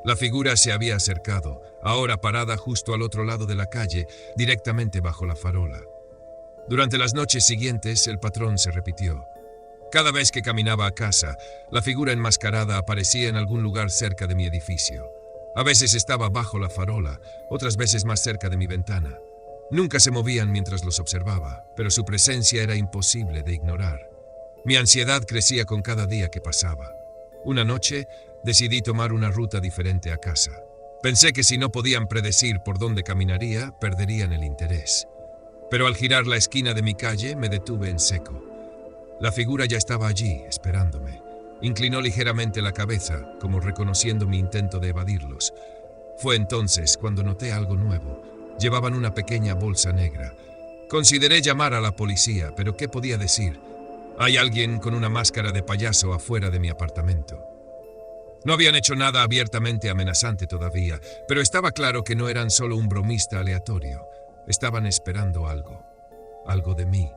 La figura se había acercado, ahora parada justo al otro lado de la calle, directamente bajo la farola. Durante las noches siguientes, el patrón se repitió. Cada vez que caminaba a casa, la figura enmascarada aparecía en algún lugar cerca de mi edificio. A veces estaba bajo la farola, otras veces más cerca de mi ventana. Nunca se movían mientras los observaba, pero su presencia era imposible de ignorar. Mi ansiedad crecía con cada día que pasaba. Una noche, decidí tomar una ruta diferente a casa. Pensé que si no podían predecir por dónde caminaría, perderían el interés. Pero al girar la esquina de mi calle, me detuve en seco. La figura ya estaba allí, esperándome. Inclinó ligeramente la cabeza, como reconociendo mi intento de evadirlos. Fue entonces cuando noté algo nuevo. Llevaban una pequeña bolsa negra. Consideré llamar a la policía, pero ¿qué podía decir? Hay alguien con una máscara de payaso afuera de mi apartamento. No habían hecho nada abiertamente amenazante todavía, pero estaba claro que no eran solo un bromista aleatorio. Estaban esperando algo. Algo de mí.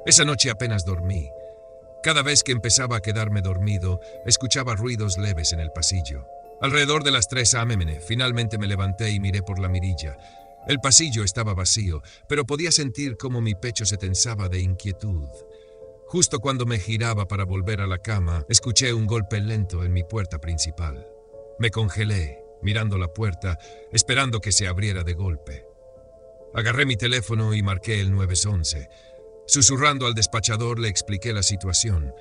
Esa noche apenas dormí. Cada vez que empezaba a quedarme dormido, escuchaba ruidos leves en el pasillo. Alrededor de las 3 a.m. finalmente me levanté y miré por la mirilla. El pasillo estaba vacío, pero podía sentir cómo mi pecho se tensaba de inquietud. Justo cuando me giraba para volver a la cama, escuché un golpe lento en mi puerta principal. Me congelé, mirando la puerta, esperando que se abriera de golpe. Agarré mi teléfono y marqué el 911. Susurrando al despachador le expliqué la situación.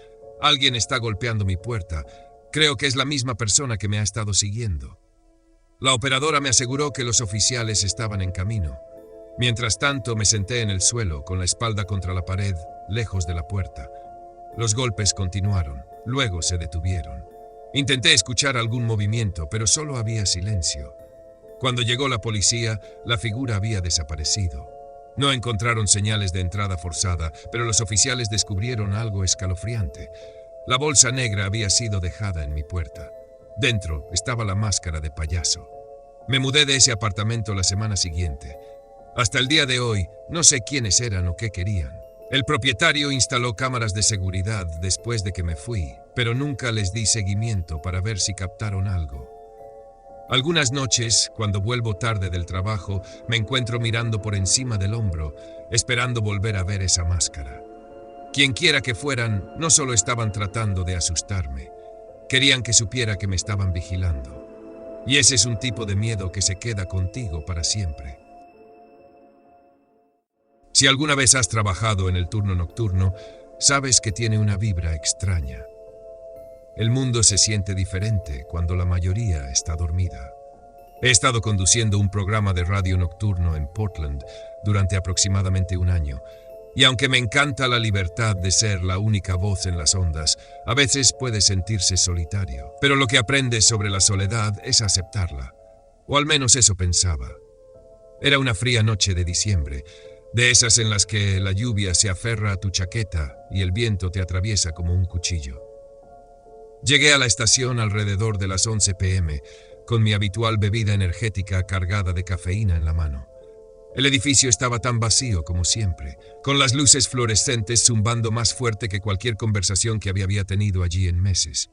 Alguien está golpeando mi puerta. Creo que es la misma persona que me ha estado siguiendo. La operadora me aseguró que los oficiales estaban en camino. Mientras tanto, me senté en el suelo, con la espalda contra la pared, lejos de la puerta. Los golpes continuaron, luego se detuvieron. Intenté escuchar algún movimiento, pero solo había silencio. Cuando llegó la policía, la figura había desaparecido. No encontraron señales de entrada forzada, pero los oficiales descubrieron algo escalofriante. La bolsa negra había sido dejada en mi puerta. Dentro estaba la máscara de payaso. Me mudé de ese apartamento la semana siguiente. Hasta el día de hoy, no sé quiénes eran o qué querían. El propietario instaló cámaras de seguridad después de que me fui, pero nunca les di seguimiento para ver si captaron algo. Algunas noches, cuando vuelvo tarde del trabajo, me encuentro mirando por encima del hombro, esperando volver a ver esa máscara. Quienquiera que fueran, no solo estaban tratando de asustarme, querían que supiera que me estaban vigilando. Y ese es un tipo de miedo que se queda contigo para siempre. Si alguna vez has trabajado en el turno nocturno, sabes que tiene una vibra extraña. El mundo se siente diferente cuando la mayoría está dormida. He estado conduciendo un programa de radio nocturno en Portland durante aproximadamente un año, y aunque me encanta la libertad de ser la única voz en las ondas, a veces puede sentirse solitario. Pero lo que aprendes sobre la soledad es aceptarla, o al menos eso pensaba. Era una fría noche de diciembre, de esas en las que la lluvia se aferra a tu chaqueta y el viento te atraviesa como un cuchillo. Llegué a la estación alrededor de las 11 p.m., con mi habitual bebida energética cargada de cafeína en la mano. El edificio estaba tan vacío como siempre, con las luces fluorescentes zumbando más fuerte que cualquier conversación que había tenido allí en meses.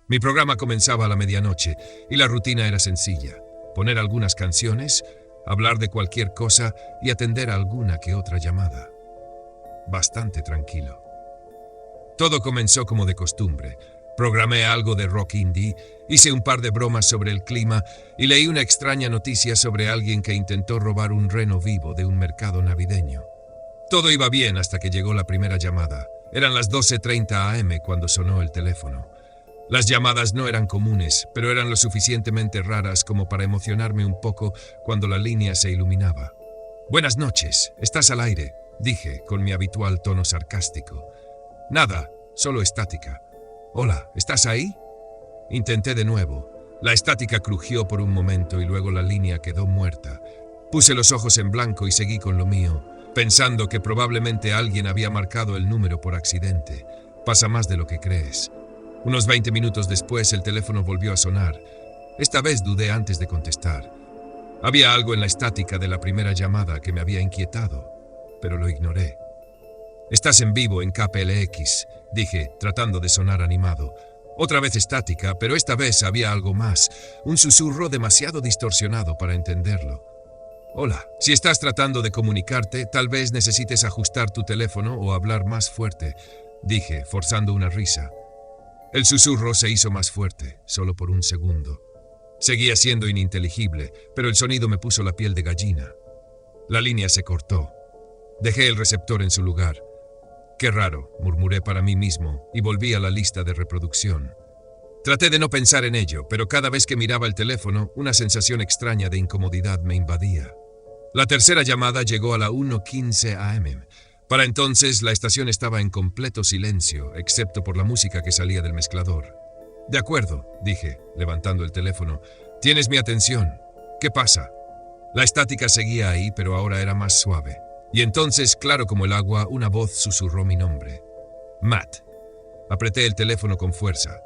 Mi programa comenzaba a la medianoche y la rutina era sencilla: poner algunas canciones, hablar de cualquier cosa y atender a alguna que otra llamada. Bastante tranquilo. Todo comenzó como de costumbre. Programé algo de rock indie, hice un par de bromas sobre el clima y leí una extraña noticia sobre alguien que intentó robar un reno vivo de un mercado navideño. Todo iba bien hasta que llegó la primera llamada. Eran las 12:30 a.m. cuando sonó el teléfono. Las llamadas no eran comunes, pero eran lo suficientemente raras como para emocionarme un poco cuando la línea se iluminaba. «Buenas noches, estás al aire», dije con mi habitual tono sarcástico. «Nada, solo estática». «Hola, ¿estás ahí?» Intenté de nuevo. La estática crujió por un momento y luego la línea quedó muerta. Puse los ojos en blanco y seguí con lo mío, pensando que probablemente alguien había marcado el número por accidente. Pasa más de lo que crees. Unos 20 minutos después el teléfono volvió a sonar. Esta vez dudé antes de contestar. Había algo en la estática de la primera llamada que me había inquietado, pero lo ignoré. «Estás en vivo en KPLX», dije, tratando de sonar animado. Otra vez estática, pero esta vez había algo más, un susurro demasiado distorsionado para entenderlo. «Hola, si estás tratando de comunicarte, tal vez necesites ajustar tu teléfono o hablar más fuerte», dije, forzando una risa. El susurro se hizo más fuerte, solo por un segundo. Seguía siendo ininteligible, pero el sonido me puso la piel de gallina. La línea se cortó. Dejé el receptor en su lugar. «Qué raro», murmuré para mí mismo, y volví a la lista de reproducción. Traté de no pensar en ello, pero cada vez que miraba el teléfono, una sensación extraña de incomodidad me invadía. La tercera llamada llegó a la 1:15 AM. Para entonces, la estación estaba en completo silencio, excepto por la música que salía del mezclador. «De acuerdo», dije, levantando el teléfono. «Tienes mi atención. ¿Qué pasa?» La estática seguía ahí, pero ahora era más suave. Y entonces, claro como el agua, una voz susurró mi nombre. «Matt». Apreté el teléfono con fuerza.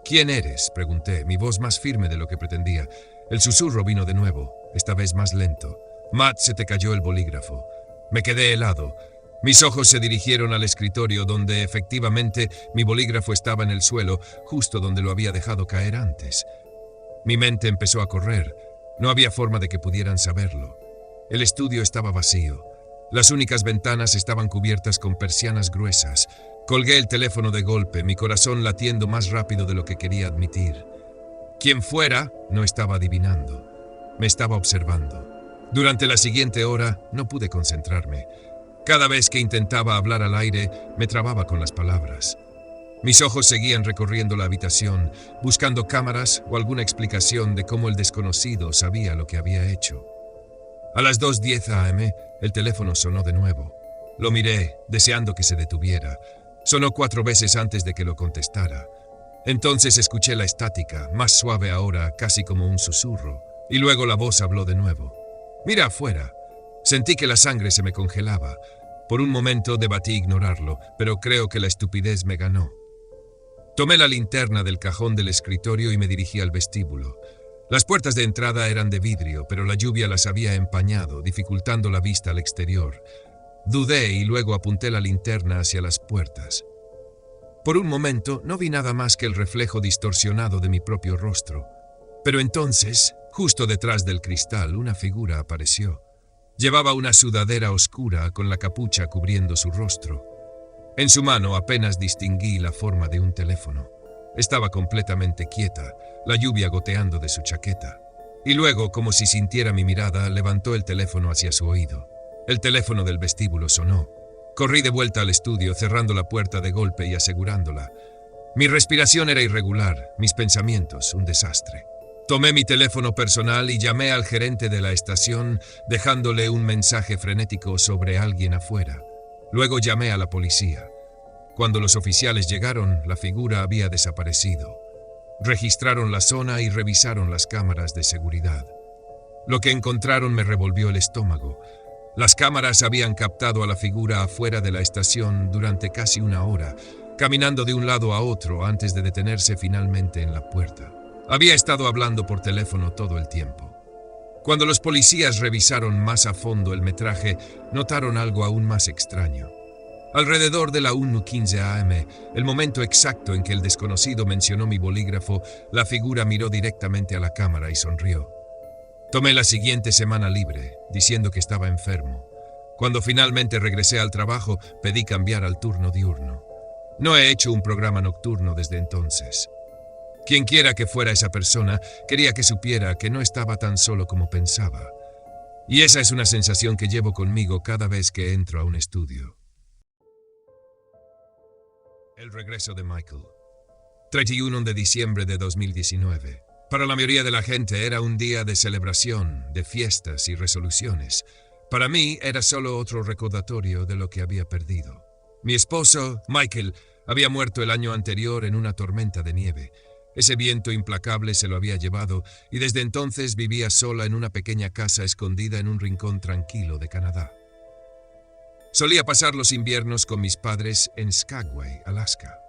«¿Quién eres?», pregunté, mi voz más firme de lo que pretendía. El susurro vino de nuevo, esta vez más lento. «Matt, se te cayó el bolígrafo». Me quedé helado. Mis ojos se dirigieron al escritorio donde, efectivamente, mi bolígrafo estaba en el suelo, justo donde lo había dejado caer antes. Mi mente empezó a correr. No había forma de que pudieran saberlo. El estudio estaba vacío. Las únicas ventanas estaban cubiertas con persianas gruesas. Colgué el teléfono de golpe, mi corazón latiendo más rápido de lo que quería admitir. Quien fuera, no estaba adivinando. Me estaba observando. Durante la siguiente hora, no pude concentrarme. Cada vez que intentaba hablar al aire, me trababa con las palabras. Mis ojos seguían recorriendo la habitación, buscando cámaras o alguna explicación de cómo el desconocido sabía lo que había hecho. A las 2:10 AM, el teléfono sonó de nuevo. Lo miré, deseando que se detuviera. Sonó 4 veces antes de que lo contestara. Entonces escuché la estática, más suave ahora, casi como un susurro, y luego la voz habló de nuevo. «Mira afuera». Sentí que la sangre se me congelaba. Por un momento debatí ignorarlo, pero creo que la estupidez me ganó. Tomé la linterna del cajón del escritorio y me dirigí al vestíbulo. Las puertas de entrada eran de vidrio, pero la lluvia las había empañado, dificultando la vista al exterior. Dudé y luego apunté la linterna hacia las puertas. Por un momento no vi nada más que el reflejo distorsionado de mi propio rostro. Pero entonces, justo detrás del cristal, una figura apareció. Llevaba una sudadera oscura con la capucha cubriendo su rostro. En su mano apenas distinguí la forma de un teléfono. Estaba completamente quieta, la lluvia goteando de su chaqueta. Y luego, como si sintiera mi mirada, levantó el teléfono hacia su oído. El teléfono del vestíbulo sonó. Corrí de vuelta al estudio, cerrando la puerta de golpe y asegurándola. Mi respiración era irregular, mis pensamientos un desastre. Tomé mi teléfono personal y llamé al gerente de la estación, dejándole un mensaje frenético sobre alguien afuera. Luego llamé a la policía. Cuando los oficiales llegaron, la figura había desaparecido. Registraron la zona y revisaron las cámaras de seguridad. Lo que encontraron me revolvió el estómago. Las cámaras habían captado a la figura afuera de la estación durante casi 1 hora, caminando de un lado a otro antes de detenerse finalmente en la puerta. Había estado hablando por teléfono todo el tiempo. Cuando los policías revisaron más a fondo el metraje, notaron algo aún más extraño. Alrededor de la 1:15 AM, el momento exacto en que el desconocido mencionó mi bolígrafo, la figura miró directamente a la cámara y sonrió. Tomé la siguiente semana libre, diciendo que estaba enfermo. Cuando finalmente regresé al trabajo, pedí cambiar al turno diurno. No he hecho un programa nocturno desde entonces. Quienquiera que fuera esa persona, quería que supiera que no estaba tan solo como pensaba. Y esa es una sensación que llevo conmigo cada vez que entro a un estudio. El regreso de Michael. 31 de diciembre de 2019. Para la mayoría de la gente era un día de celebración, de fiestas y resoluciones. Para mí era solo otro recordatorio de lo que había perdido. Mi esposo, Michael, había muerto el año anterior en una tormenta de nieve. Ese viento implacable se lo había llevado y desde entonces vivía sola en una pequeña casa escondida en un rincón tranquilo de Canadá. Solía pasar los inviernos con mis padres en Skagway, Alaska.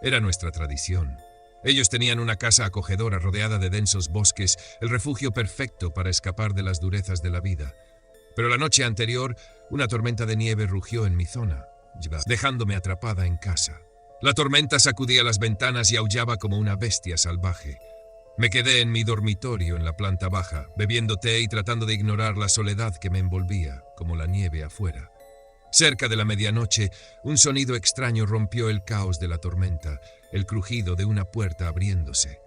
Era nuestra tradición. Ellos tenían una casa acogedora rodeada de densos bosques, el refugio perfecto para escapar de las durezas de la vida. Pero la noche anterior, una tormenta de nieve rugió en mi zona, dejándome atrapada en casa. La tormenta sacudía las ventanas y aullaba como una bestia salvaje. Me quedé en mi dormitorio en la planta baja, bebiendo té y tratando de ignorar la soledad que me envolvía, como la nieve afuera. Cerca de la medianoche, un sonido extraño rompió el caos de la tormenta, el crujido de una puerta abriéndose.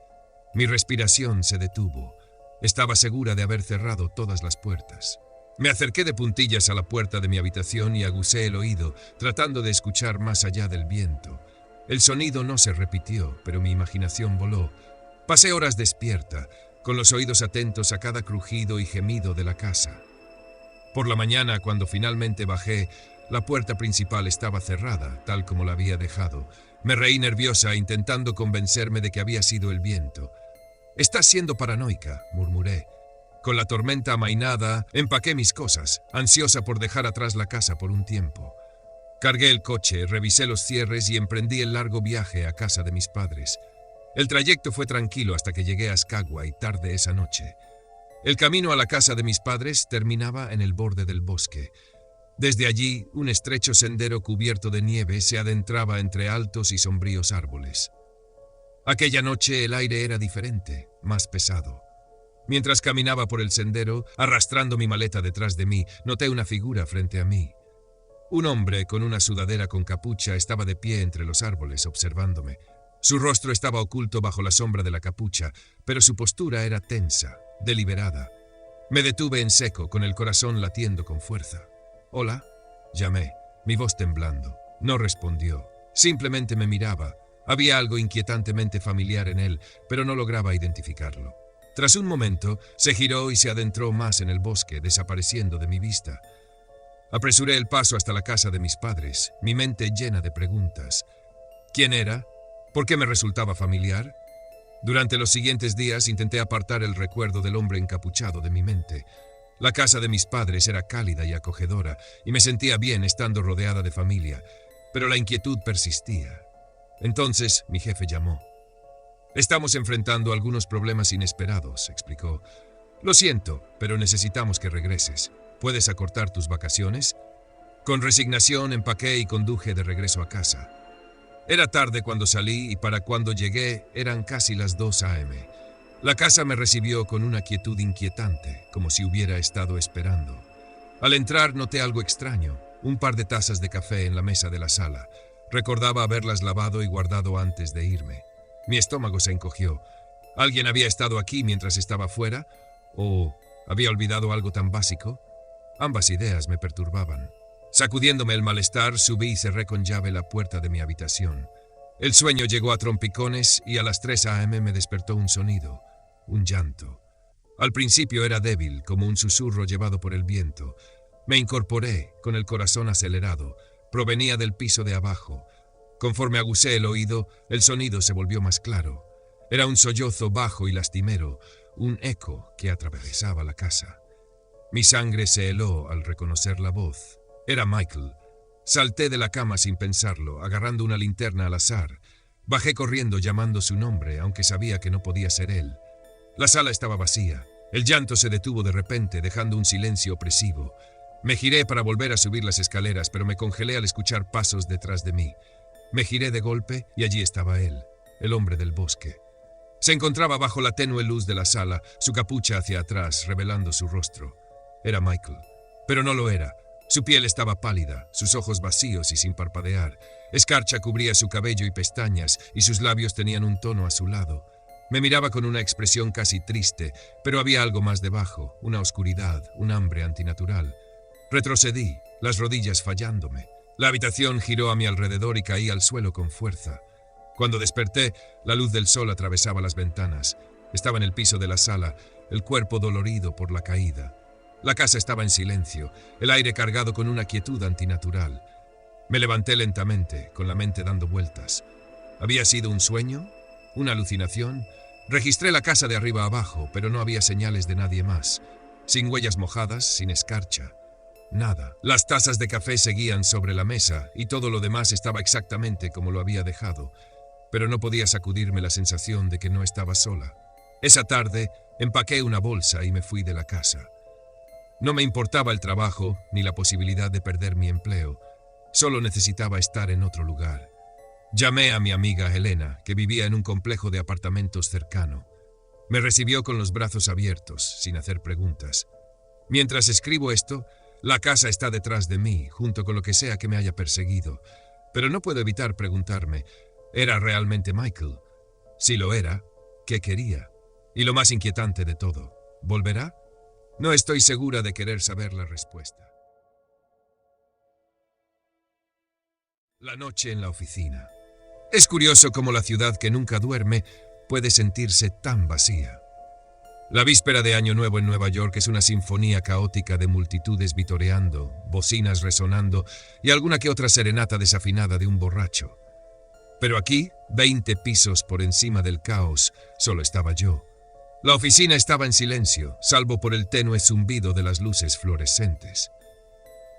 Mi respiración se detuvo. Estaba segura de haber cerrado todas las puertas. Me acerqué de puntillas a la puerta de mi habitación y aguzé el oído, tratando de escuchar más allá del viento. El sonido no se repitió, pero mi imaginación voló. Pasé horas despierta, con los oídos atentos a cada crujido y gemido de la casa. Por la mañana, cuando finalmente bajé, la puerta principal estaba cerrada, tal como la había dejado. Me reí nerviosa, intentando convencerme de que había sido el viento. «Estás siendo paranoica», murmuré. Con la tormenta amainada, empaqué mis cosas, ansiosa por dejar atrás la casa por un tiempo. Cargué el coche, revisé los cierres y emprendí el largo viaje a casa de mis padres. El trayecto fue tranquilo hasta que llegué a Skagway tarde esa noche. El camino a la casa de mis padres terminaba en el borde del bosque. Desde allí, un estrecho sendero cubierto de nieve se adentraba entre altos y sombríos árboles. Aquella noche el aire era diferente, más pesado. Mientras caminaba por el sendero, arrastrando mi maleta detrás de mí, noté una figura frente a mí. Un hombre con una sudadera con capucha estaba de pie entre los árboles, observándome. Su rostro estaba oculto bajo la sombra de la capucha, pero su postura era tensa, deliberada. Me detuve en seco, con el corazón latiendo con fuerza. «Hola», llamé, mi voz temblando. No respondió, simplemente me miraba. Había algo inquietantemente familiar en él, pero no lograba identificarlo. Tras un momento, se giró y se adentró más en el bosque, desapareciendo de mi vista. Apresuré el paso hasta la casa de mis padres, mi mente llena de preguntas. ¿Quién era? ¿Por qué me resultaba familiar? Durante los siguientes días intenté apartar el recuerdo del hombre encapuchado de mi mente. La casa de mis padres era cálida y acogedora, y me sentía bien estando rodeada de familia, pero la inquietud persistía. Entonces mi jefe llamó. «Estamos enfrentando algunos problemas inesperados», explicó. «Lo siento, pero necesitamos que regreses. ¿Puedes acortar tus vacaciones?» Con resignación empaqué y conduje de regreso a casa. Era tarde cuando salí y para cuando llegué eran casi las 2 a.m. La casa me recibió con una quietud inquietante, como si hubiera estado esperando. Al entrar noté algo extraño, un par de tazas de café en la mesa de la sala. Recordaba haberlas lavado y guardado antes de irme. Mi estómago se encogió. ¿Alguien había estado aquí mientras estaba fuera? ¿O había olvidado algo tan básico? Ambas ideas me perturbaban. Sacudiéndome el malestar, subí y cerré con llave la puerta de mi habitación. El sueño llegó a trompicones y a las 3 a.m. me despertó un sonido, un llanto. Al principio era débil, como un susurro llevado por el viento. Me incorporé, con el corazón acelerado. Provenía del piso de abajo. Conforme aguzé el oído, el sonido se volvió más claro. Era un sollozo bajo y lastimero, un eco que atravesaba la casa. Mi sangre se heló al reconocer la voz. Era Michael. Salté de la cama sin pensarlo, agarrando una linterna al azar. Bajé corriendo llamando su nombre, aunque sabía que no podía ser él. La sala estaba vacía. El llanto se detuvo de repente, dejando un silencio opresivo. Me giré para volver a subir las escaleras, pero me congelé al escuchar pasos detrás de mí. Me giré de golpe y allí estaba él, el hombre del bosque. Se encontraba bajo la tenue luz de la sala, su capucha hacia atrás, revelando su rostro. Era Michael, pero no lo era. Su piel estaba pálida, sus ojos vacíos y sin parpadear. Escarcha cubría su cabello y pestañas, y sus labios tenían un tono azulado. Me miraba con una expresión casi triste, pero había algo más debajo, una oscuridad, un hambre antinatural. Retrocedí, las rodillas fallándome. La habitación giró a mi alrededor y caí al suelo con fuerza. Cuando desperté, la luz del sol atravesaba las ventanas. Estaba en el piso de la sala, el cuerpo dolorido por la caída. La casa estaba en silencio, el aire cargado con una quietud antinatural. Me levanté lentamente, con la mente dando vueltas. ¿Había sido un sueño? ¿Una alucinación? Registré la casa de arriba abajo, pero no había señales de nadie más. Sin huellas mojadas, sin escarcha. Nada. Las tazas de café seguían sobre la mesa y todo lo demás estaba exactamente como lo había dejado, pero no podía sacudirme la sensación de que no estaba sola. Esa tarde empaqué una bolsa y me fui de la casa. No me importaba el trabajo ni la posibilidad de perder mi empleo. Solo necesitaba estar en otro lugar. Llamé a mi amiga Helena, que vivía en un complejo de apartamentos cercano. Me recibió con los brazos abiertos, sin hacer preguntas. Mientras escribo esto, la casa está detrás de mí, junto con lo que sea que me haya perseguido. Pero no puedo evitar preguntarme, ¿era realmente Michael? Si lo era, ¿qué quería? Y lo más inquietante de todo, ¿volverá? No estoy segura de querer saber la respuesta. La noche en la oficina. Es curioso cómo la ciudad que nunca duerme puede sentirse tan vacía. La víspera de Año Nuevo en Nueva York es una sinfonía caótica de multitudes vitoreando, bocinas resonando y alguna que otra serenata desafinada de un borracho. Pero aquí, 20 pisos por encima del caos, solo estaba yo. La oficina estaba en silencio, salvo por el tenue zumbido de las luces fluorescentes.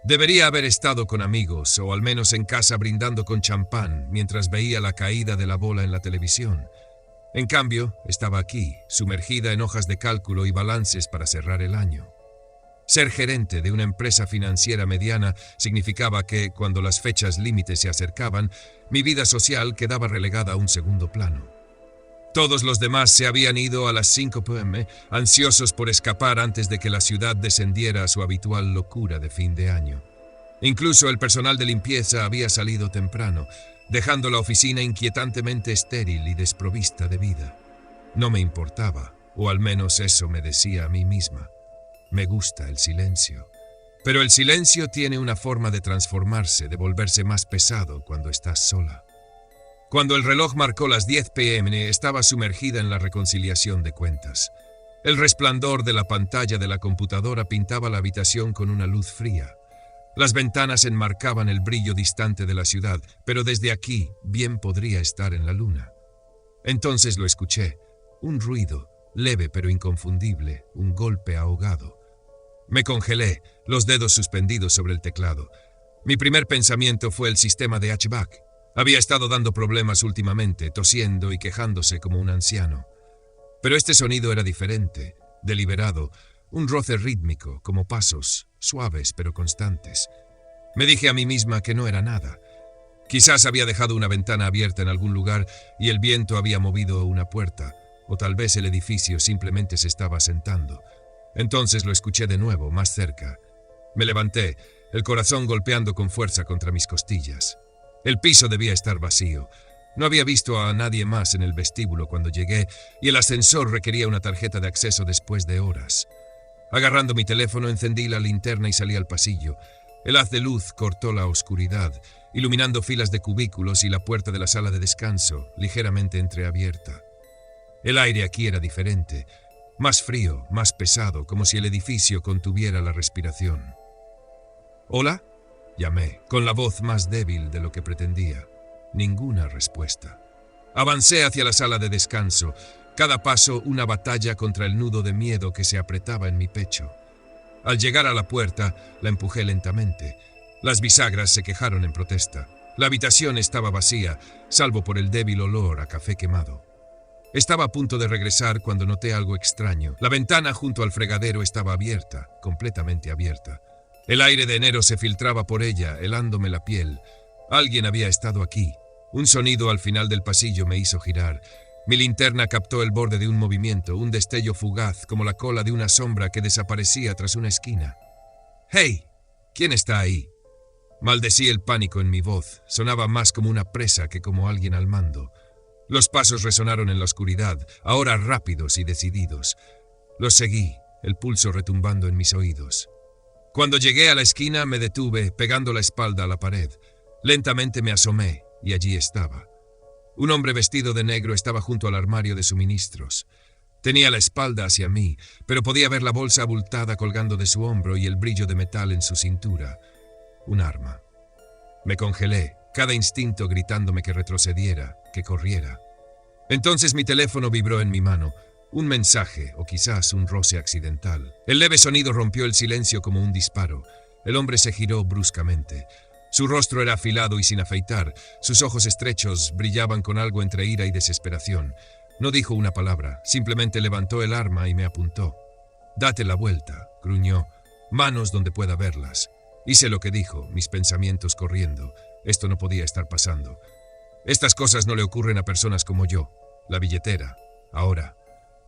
Debería haber estado con amigos, o al menos en casa brindando con champán, mientras veía la caída de la bola en la televisión. En cambio, estaba aquí, sumergida en hojas de cálculo y balances para cerrar el año. Ser gerente de una empresa financiera mediana significaba que, cuando las fechas límites se acercaban, mi vida social quedaba relegada a un segundo plano. Todos los demás se habían ido a las 5 p.m., ansiosos por escapar antes de que la ciudad descendiera a su habitual locura de fin de año. Incluso el personal de limpieza había salido temprano, dejando la oficina inquietantemente estéril y desprovista de vida. No me importaba, o al menos eso me decía a mí misma. Me gusta el silencio. Pero el silencio tiene una forma de transformarse, de volverse más pesado cuando estás sola. Cuando el reloj marcó las 10 p.m., estaba sumergida en la reconciliación de cuentas. El resplandor de la pantalla de la computadora pintaba la habitación con una luz fría. Las ventanas enmarcaban el brillo distante de la ciudad, pero desde aquí bien podría estar en la luna. Entonces lo escuché, un ruido, leve pero inconfundible, un golpe ahogado. Me congelé, los dedos suspendidos sobre el teclado. Mi primer pensamiento fue el sistema de HVAC. Había estado dando problemas últimamente, tosiendo y quejándose como un anciano. Pero este sonido era diferente, deliberado, un roce rítmico, como pasos, suaves pero constantes. Me dije a mí misma que no era nada. Quizás había dejado una ventana abierta en algún lugar y el viento había movido una puerta, o tal vez el edificio simplemente se estaba asentando. Entonces lo escuché de nuevo, más cerca. Me levanté, el corazón golpeando con fuerza contra mis costillas. El piso debía estar vacío. No había visto a nadie más en el vestíbulo cuando llegué y el ascensor requería una tarjeta de acceso después de horas. Agarrando mi teléfono, encendí la linterna y salí al pasillo. El haz de luz cortó la oscuridad, iluminando filas de cubículos y la puerta de la sala de descanso, ligeramente entreabierta. El aire aquí era diferente, más frío, más pesado, como si el edificio contuviera la respiración. ¿Hola? Llamé, con la voz más débil de lo que pretendía. Ninguna respuesta. Avancé hacia la sala de descanso, cada paso una batalla contra el nudo de miedo que se apretaba en mi pecho. Al llegar a la puerta, la empujé lentamente. Las bisagras se quejaron en protesta. La habitación estaba vacía, salvo por el débil olor a café quemado. Estaba a punto de regresar cuando noté algo extraño. La ventana junto al fregadero estaba abierta, completamente abierta. El aire de enero se filtraba por ella, helándome la piel. Alguien había estado aquí. Un sonido al final del pasillo me hizo girar. Mi linterna captó el borde de un movimiento, un destello fugaz, como la cola de una sombra que desaparecía tras una esquina. ¡Hey! ¿Quién está ahí? Maldecí el pánico en mi voz. Sonaba más como una presa que como alguien al mando. Los pasos resonaron en la oscuridad, ahora rápidos y decididos. Los seguí, el pulso retumbando en mis oídos. Cuando llegué a la esquina me detuve, pegando la espalda a la pared. Lentamente me asomé, y allí estaba. Un hombre vestido de negro estaba junto al armario de suministros. Tenía la espalda hacia mí, pero podía ver la bolsa abultada colgando de su hombro y el brillo de metal en su cintura. Un arma. Me congelé, cada instinto gritándome que retrocediera, que corriera. Entonces mi teléfono vibró en mi mano. Un mensaje, o quizás un roce accidental. El leve sonido rompió el silencio como un disparo. El hombre se giró bruscamente. Su rostro era afilado y sin afeitar. Sus ojos estrechos brillaban con algo entre ira y desesperación. No dijo una palabra, simplemente levantó el arma y me apuntó. «Date la vuelta», gruñó. «Manos donde pueda verlas». Hice lo que dijo, mis pensamientos corriendo. Esto no podía estar pasando. Estas cosas no le ocurren a personas como yo. La billetera. Ahora.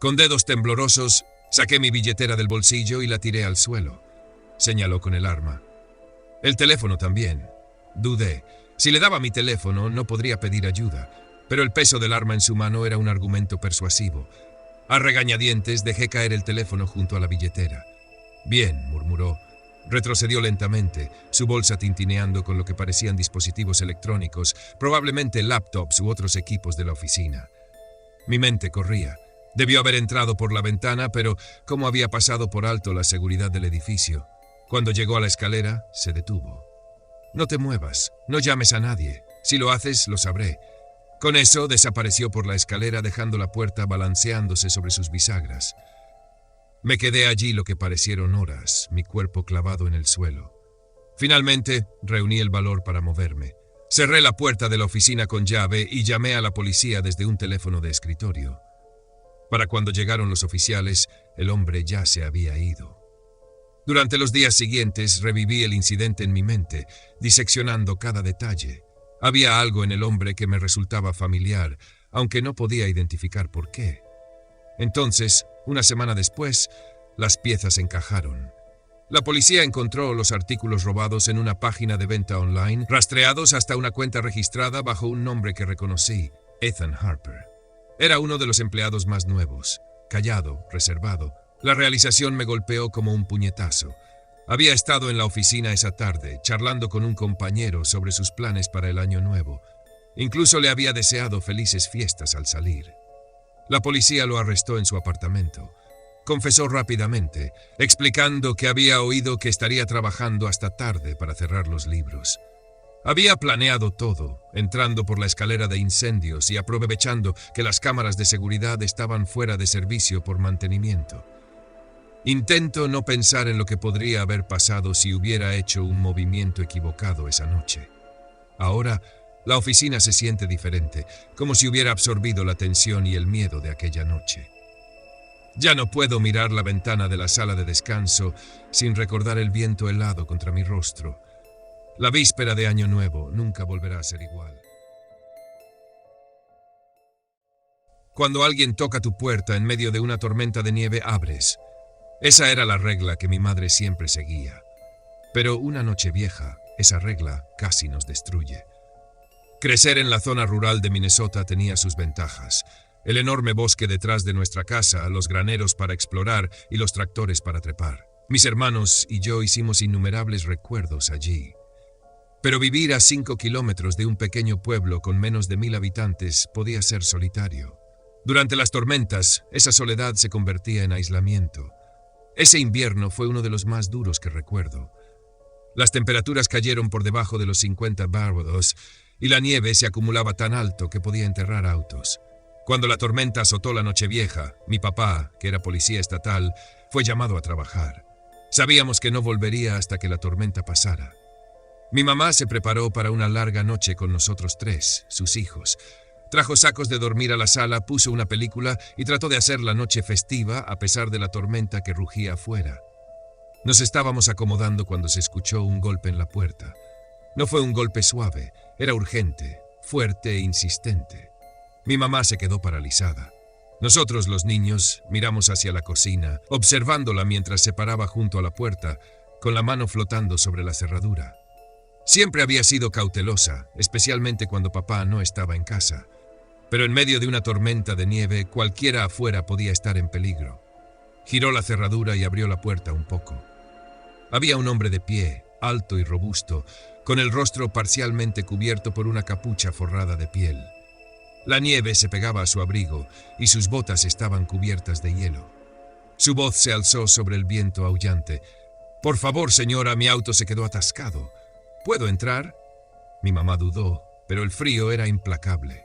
Con dedos temblorosos, saqué mi billetera del bolsillo y la tiré al suelo. Señaló con el arma. El teléfono también. Dudé. Si le daba mi teléfono, no podría pedir ayuda, pero el peso del arma en su mano era un argumento persuasivo. A regañadientes dejé caer el teléfono junto a la billetera. «Bien», murmuró. Retrocedió lentamente, su bolsa tintineando con lo que parecían dispositivos electrónicos, probablemente laptops u otros equipos de la oficina. Mi mente corría. Debió haber entrado por la ventana, pero ¿cómo había pasado por alto la seguridad del edificio? Cuando llegó a la escalera, se detuvo. «No te muevas, no llames a nadie. Si lo haces, lo sabré». Con eso, desapareció por la escalera dejando la puerta balanceándose sobre sus bisagras. Me quedé allí lo que parecieron horas, mi cuerpo clavado en el suelo. Finalmente, reuní el valor para moverme. Cerré la puerta de la oficina con llave y llamé a la policía desde un teléfono de escritorio. Para cuando llegaron los oficiales, el hombre ya se había ido. Durante los días siguientes reviví el incidente en mi mente, diseccionando cada detalle. Había algo en el hombre que me resultaba familiar, aunque no podía identificar por qué. Entonces, una semana después, las piezas encajaron. La policía encontró los artículos robados en una página de venta online, rastreados hasta una cuenta registrada bajo un nombre que reconocí, Ethan Harper. Era uno de los empleados más nuevos, callado, reservado. La realización me golpeó como un puñetazo. Había estado en la oficina esa tarde, charlando con un compañero sobre sus planes para el año nuevo. Incluso le había deseado felices fiestas al salir. La policía lo arrestó en su apartamento. Confesó rápidamente, explicando que había oído que estaría trabajando hasta tarde para cerrar los libros. Había planeado todo, entrando por la escalera de incendios y aprovechando que las cámaras de seguridad estaban fuera de servicio por mantenimiento. Intento no pensar en lo que podría haber pasado si hubiera hecho un movimiento equivocado esa noche. Ahora, la oficina se siente diferente, como si hubiera absorbido la tensión y el miedo de aquella noche. Ya no puedo mirar la ventana de la sala de descanso sin recordar el viento helado contra mi rostro. La víspera de Año Nuevo nunca volverá a ser igual. Cuando alguien toca tu puerta en medio de una tormenta de nieve, abres. Esa era la regla que mi madre siempre seguía. Pero una noche vieja, esa regla casi nos destruye. Crecer en la zona rural de Minnesota tenía sus ventajas. El enorme bosque detrás de nuestra casa, los graneros para explorar y los tractores para trepar. Mis hermanos y yo hicimos innumerables recuerdos allí. Pero vivir a 5 kilómetros de un pequeño pueblo con menos de 1000 habitantes podía ser solitario. Durante las tormentas, esa soledad se convertía en aislamiento. Ese invierno fue uno de los más duros que recuerdo. Las temperaturas cayeron por debajo de los 50 grados y la nieve se acumulaba tan alto que podía enterrar autos. Cuando la tormenta azotó la Nochevieja, mi papá, que era policía estatal, fue llamado a trabajar. Sabíamos que no volvería hasta que la tormenta pasara. Mi mamá se preparó para una larga noche con nosotros tres, sus hijos. Trajo sacos de dormir a la sala, puso una película y trató de hacer la noche festiva a pesar de la tormenta que rugía afuera. Nos estábamos acomodando cuando se escuchó un golpe en la puerta. No fue un golpe suave, era urgente, fuerte e insistente. Mi mamá se quedó paralizada. Nosotros, los niños, miramos hacia la cocina, observándola mientras se paraba junto a la puerta, con la mano flotando sobre la cerradura. Siempre había sido cautelosa, especialmente cuando papá no estaba en casa. Pero en medio de una tormenta de nieve, cualquiera afuera podía estar en peligro. Giró la cerradura y abrió la puerta un poco. Había un hombre de pie, alto y robusto, con el rostro parcialmente cubierto por una capucha forrada de piel. La nieve se pegaba a su abrigo y sus botas estaban cubiertas de hielo. Su voz se alzó sobre el viento aullante. «Por favor, señora, mi auto se quedó atascado. ¿Puedo entrar?» Mi mamá dudó, pero el frío era implacable.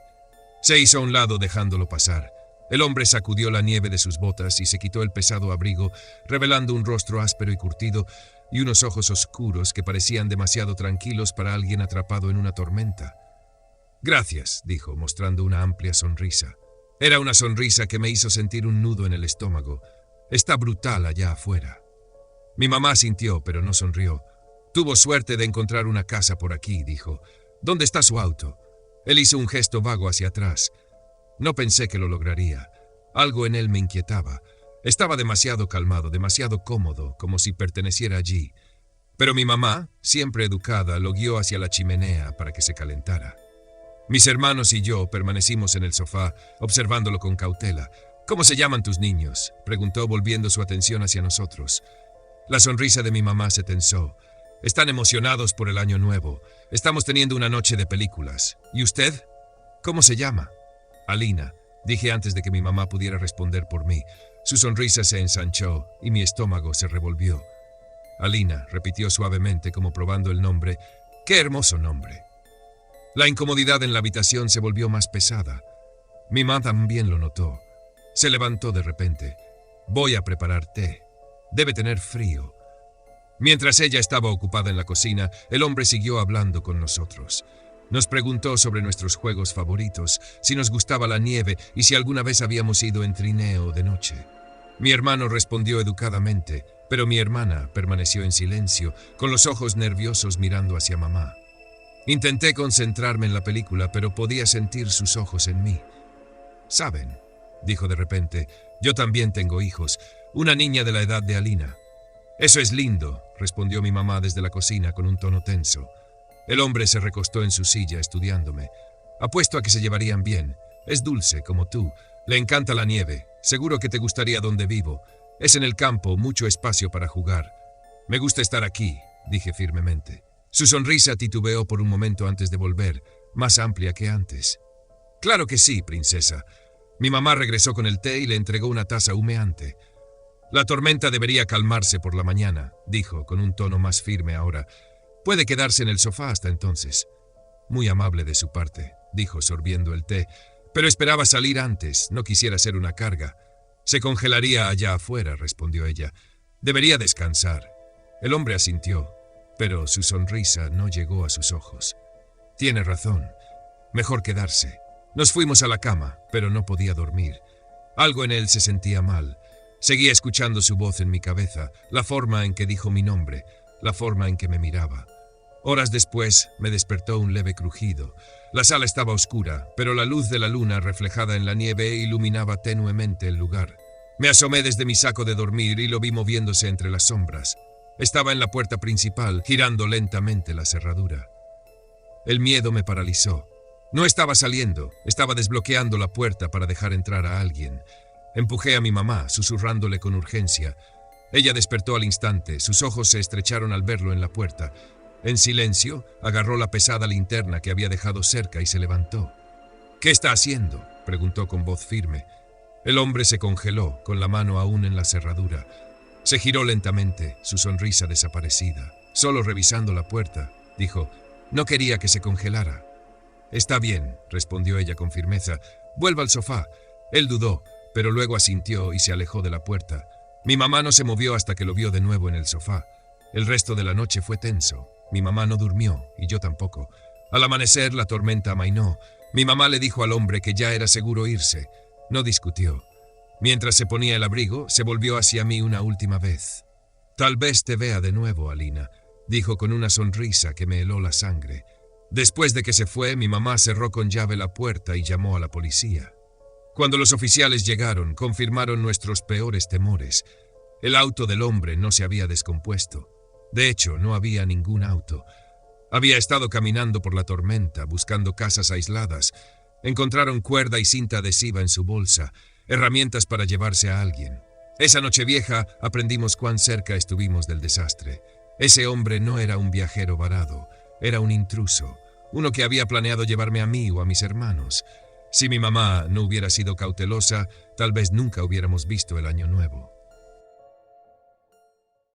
Se hizo a un lado dejándolo pasar. El hombre sacudió la nieve de sus botas y se quitó el pesado abrigo, revelando un rostro áspero y curtido y unos ojos oscuros que parecían demasiado tranquilos para alguien atrapado en una tormenta. «Gracias», dijo, mostrando una amplia sonrisa. Era una sonrisa que me hizo sentir un nudo en el estómago. «Está brutal allá afuera». Mi mamá sintió, pero no sonrió. «Tuvo suerte de encontrar una casa por aquí», dijo. «¿Dónde está su auto?» Él hizo un gesto vago hacia atrás. No pensé que lo lograría. Algo en él me inquietaba. Estaba demasiado calmado, demasiado cómodo, como si perteneciera allí. Pero mi mamá, siempre educada, lo guió hacia la chimenea para que se calentara. Mis hermanos y yo permanecimos en el sofá, observándolo con cautela. «¿Cómo se llaman tus niños?», preguntó, volviendo su atención hacia nosotros. La sonrisa de mi mamá se tensó. «Están emocionados por el año nuevo. Estamos teniendo una noche de películas. ¿Y usted? ¿Cómo se llama?» «Alina», dije antes de que mi mamá pudiera responder por mí. Su sonrisa se ensanchó y mi estómago se revolvió. «Alina», repitió suavemente como probando el nombre. «Qué hermoso nombre». La incomodidad en la habitación se volvió más pesada. Mi mamá también lo notó. Se levantó de repente. «Voy a preparar té. Debe tener frío». Mientras ella estaba ocupada en la cocina, el hombre siguió hablando con nosotros. Nos preguntó sobre nuestros juegos favoritos, si nos gustaba la nieve y si alguna vez habíamos ido en trineo de noche. Mi hermano respondió educadamente, pero mi hermana permaneció en silencio, con los ojos nerviosos mirando hacia mamá. Intenté concentrarme en la película, pero podía sentir sus ojos en mí. «¿Saben?», dijo de repente, «yo también tengo hijos, una niña de la edad de Alina». «Eso es lindo», respondió mi mamá desde la cocina con un tono tenso. El hombre se recostó en su silla estudiándome. «Apuesto a que se llevarían bien. Es dulce, como tú. Le encanta la nieve. Seguro que te gustaría donde vivo. Es en el campo, mucho espacio para jugar». «Me gusta estar aquí», dije firmemente. Su sonrisa titubeó por un momento antes de volver, más amplia que antes. «Claro que sí, princesa». Mi mamá regresó con el té y le entregó una taza humeante. «La tormenta debería calmarse por la mañana», dijo, con un tono más firme ahora. «Puede quedarse en el sofá hasta entonces». «Muy amable de su parte», dijo, sorbiendo el té. «Pero esperaba salir antes, no quisiera ser una carga». «Se congelaría allá afuera», respondió ella. «Debería descansar». El hombre asintió, pero su sonrisa no llegó a sus ojos. «Tiene razón. Mejor quedarse». Nos fuimos a la cama, pero no podía dormir. Algo en él se sentía mal. Seguía escuchando su voz en mi cabeza, la forma en que dijo mi nombre, la forma en que me miraba. Horas después me despertó un leve crujido. La sala estaba oscura, pero la luz de la luna reflejada en la nieve iluminaba tenuemente el lugar. Me asomé desde mi saco de dormir y lo vi moviéndose entre las sombras. Estaba en la puerta principal, girando lentamente la cerradura. El miedo me paralizó. No estaba saliendo, estaba desbloqueando la puerta para dejar entrar a alguien. Empujé a mi mamá, susurrándole con urgencia. Ella despertó al instante, sus ojos se estrecharon al verlo en la puerta. En silencio, agarró la pesada linterna que había dejado cerca y se levantó. «¿Qué está haciendo?», preguntó con voz firme. El hombre se congeló, con la mano aún en la cerradura. Se giró lentamente, su sonrisa desaparecida. «Solo revisando la puerta», dijo. «No quería que se congelara». «Está bien», respondió ella con firmeza. «Vuelva al sofá». Él dudó, pero luego asintió y se alejó de la puerta. Mi mamá no se movió hasta que lo vio de nuevo en el sofá. El resto de la noche fue tenso. Mi mamá no durmió, y yo tampoco. Al amanecer, la tormenta amainó. Mi mamá le dijo al hombre que ya era seguro irse. No discutió. Mientras se ponía el abrigo, se volvió hacia mí una última vez. «Tal vez te vea de nuevo, Alina», dijo con una sonrisa que me heló la sangre. Después de que se fue, mi mamá cerró con llave la puerta y llamó a la policía. Cuando los oficiales llegaron, confirmaron nuestros peores temores. El auto del hombre no se había descompuesto. De hecho, no había ningún auto. Había estado caminando por la tormenta, buscando casas aisladas. Encontraron cuerda y cinta adhesiva en su bolsa, herramientas para llevarse a alguien. Esa Nochevieja aprendimos cuán cerca estuvimos del desastre. Ese hombre no era un viajero varado. Era un intruso, uno que había planeado llevarme a mí o a mis hermanos. Si mi mamá no hubiera sido cautelosa, tal vez nunca hubiéramos visto el año nuevo.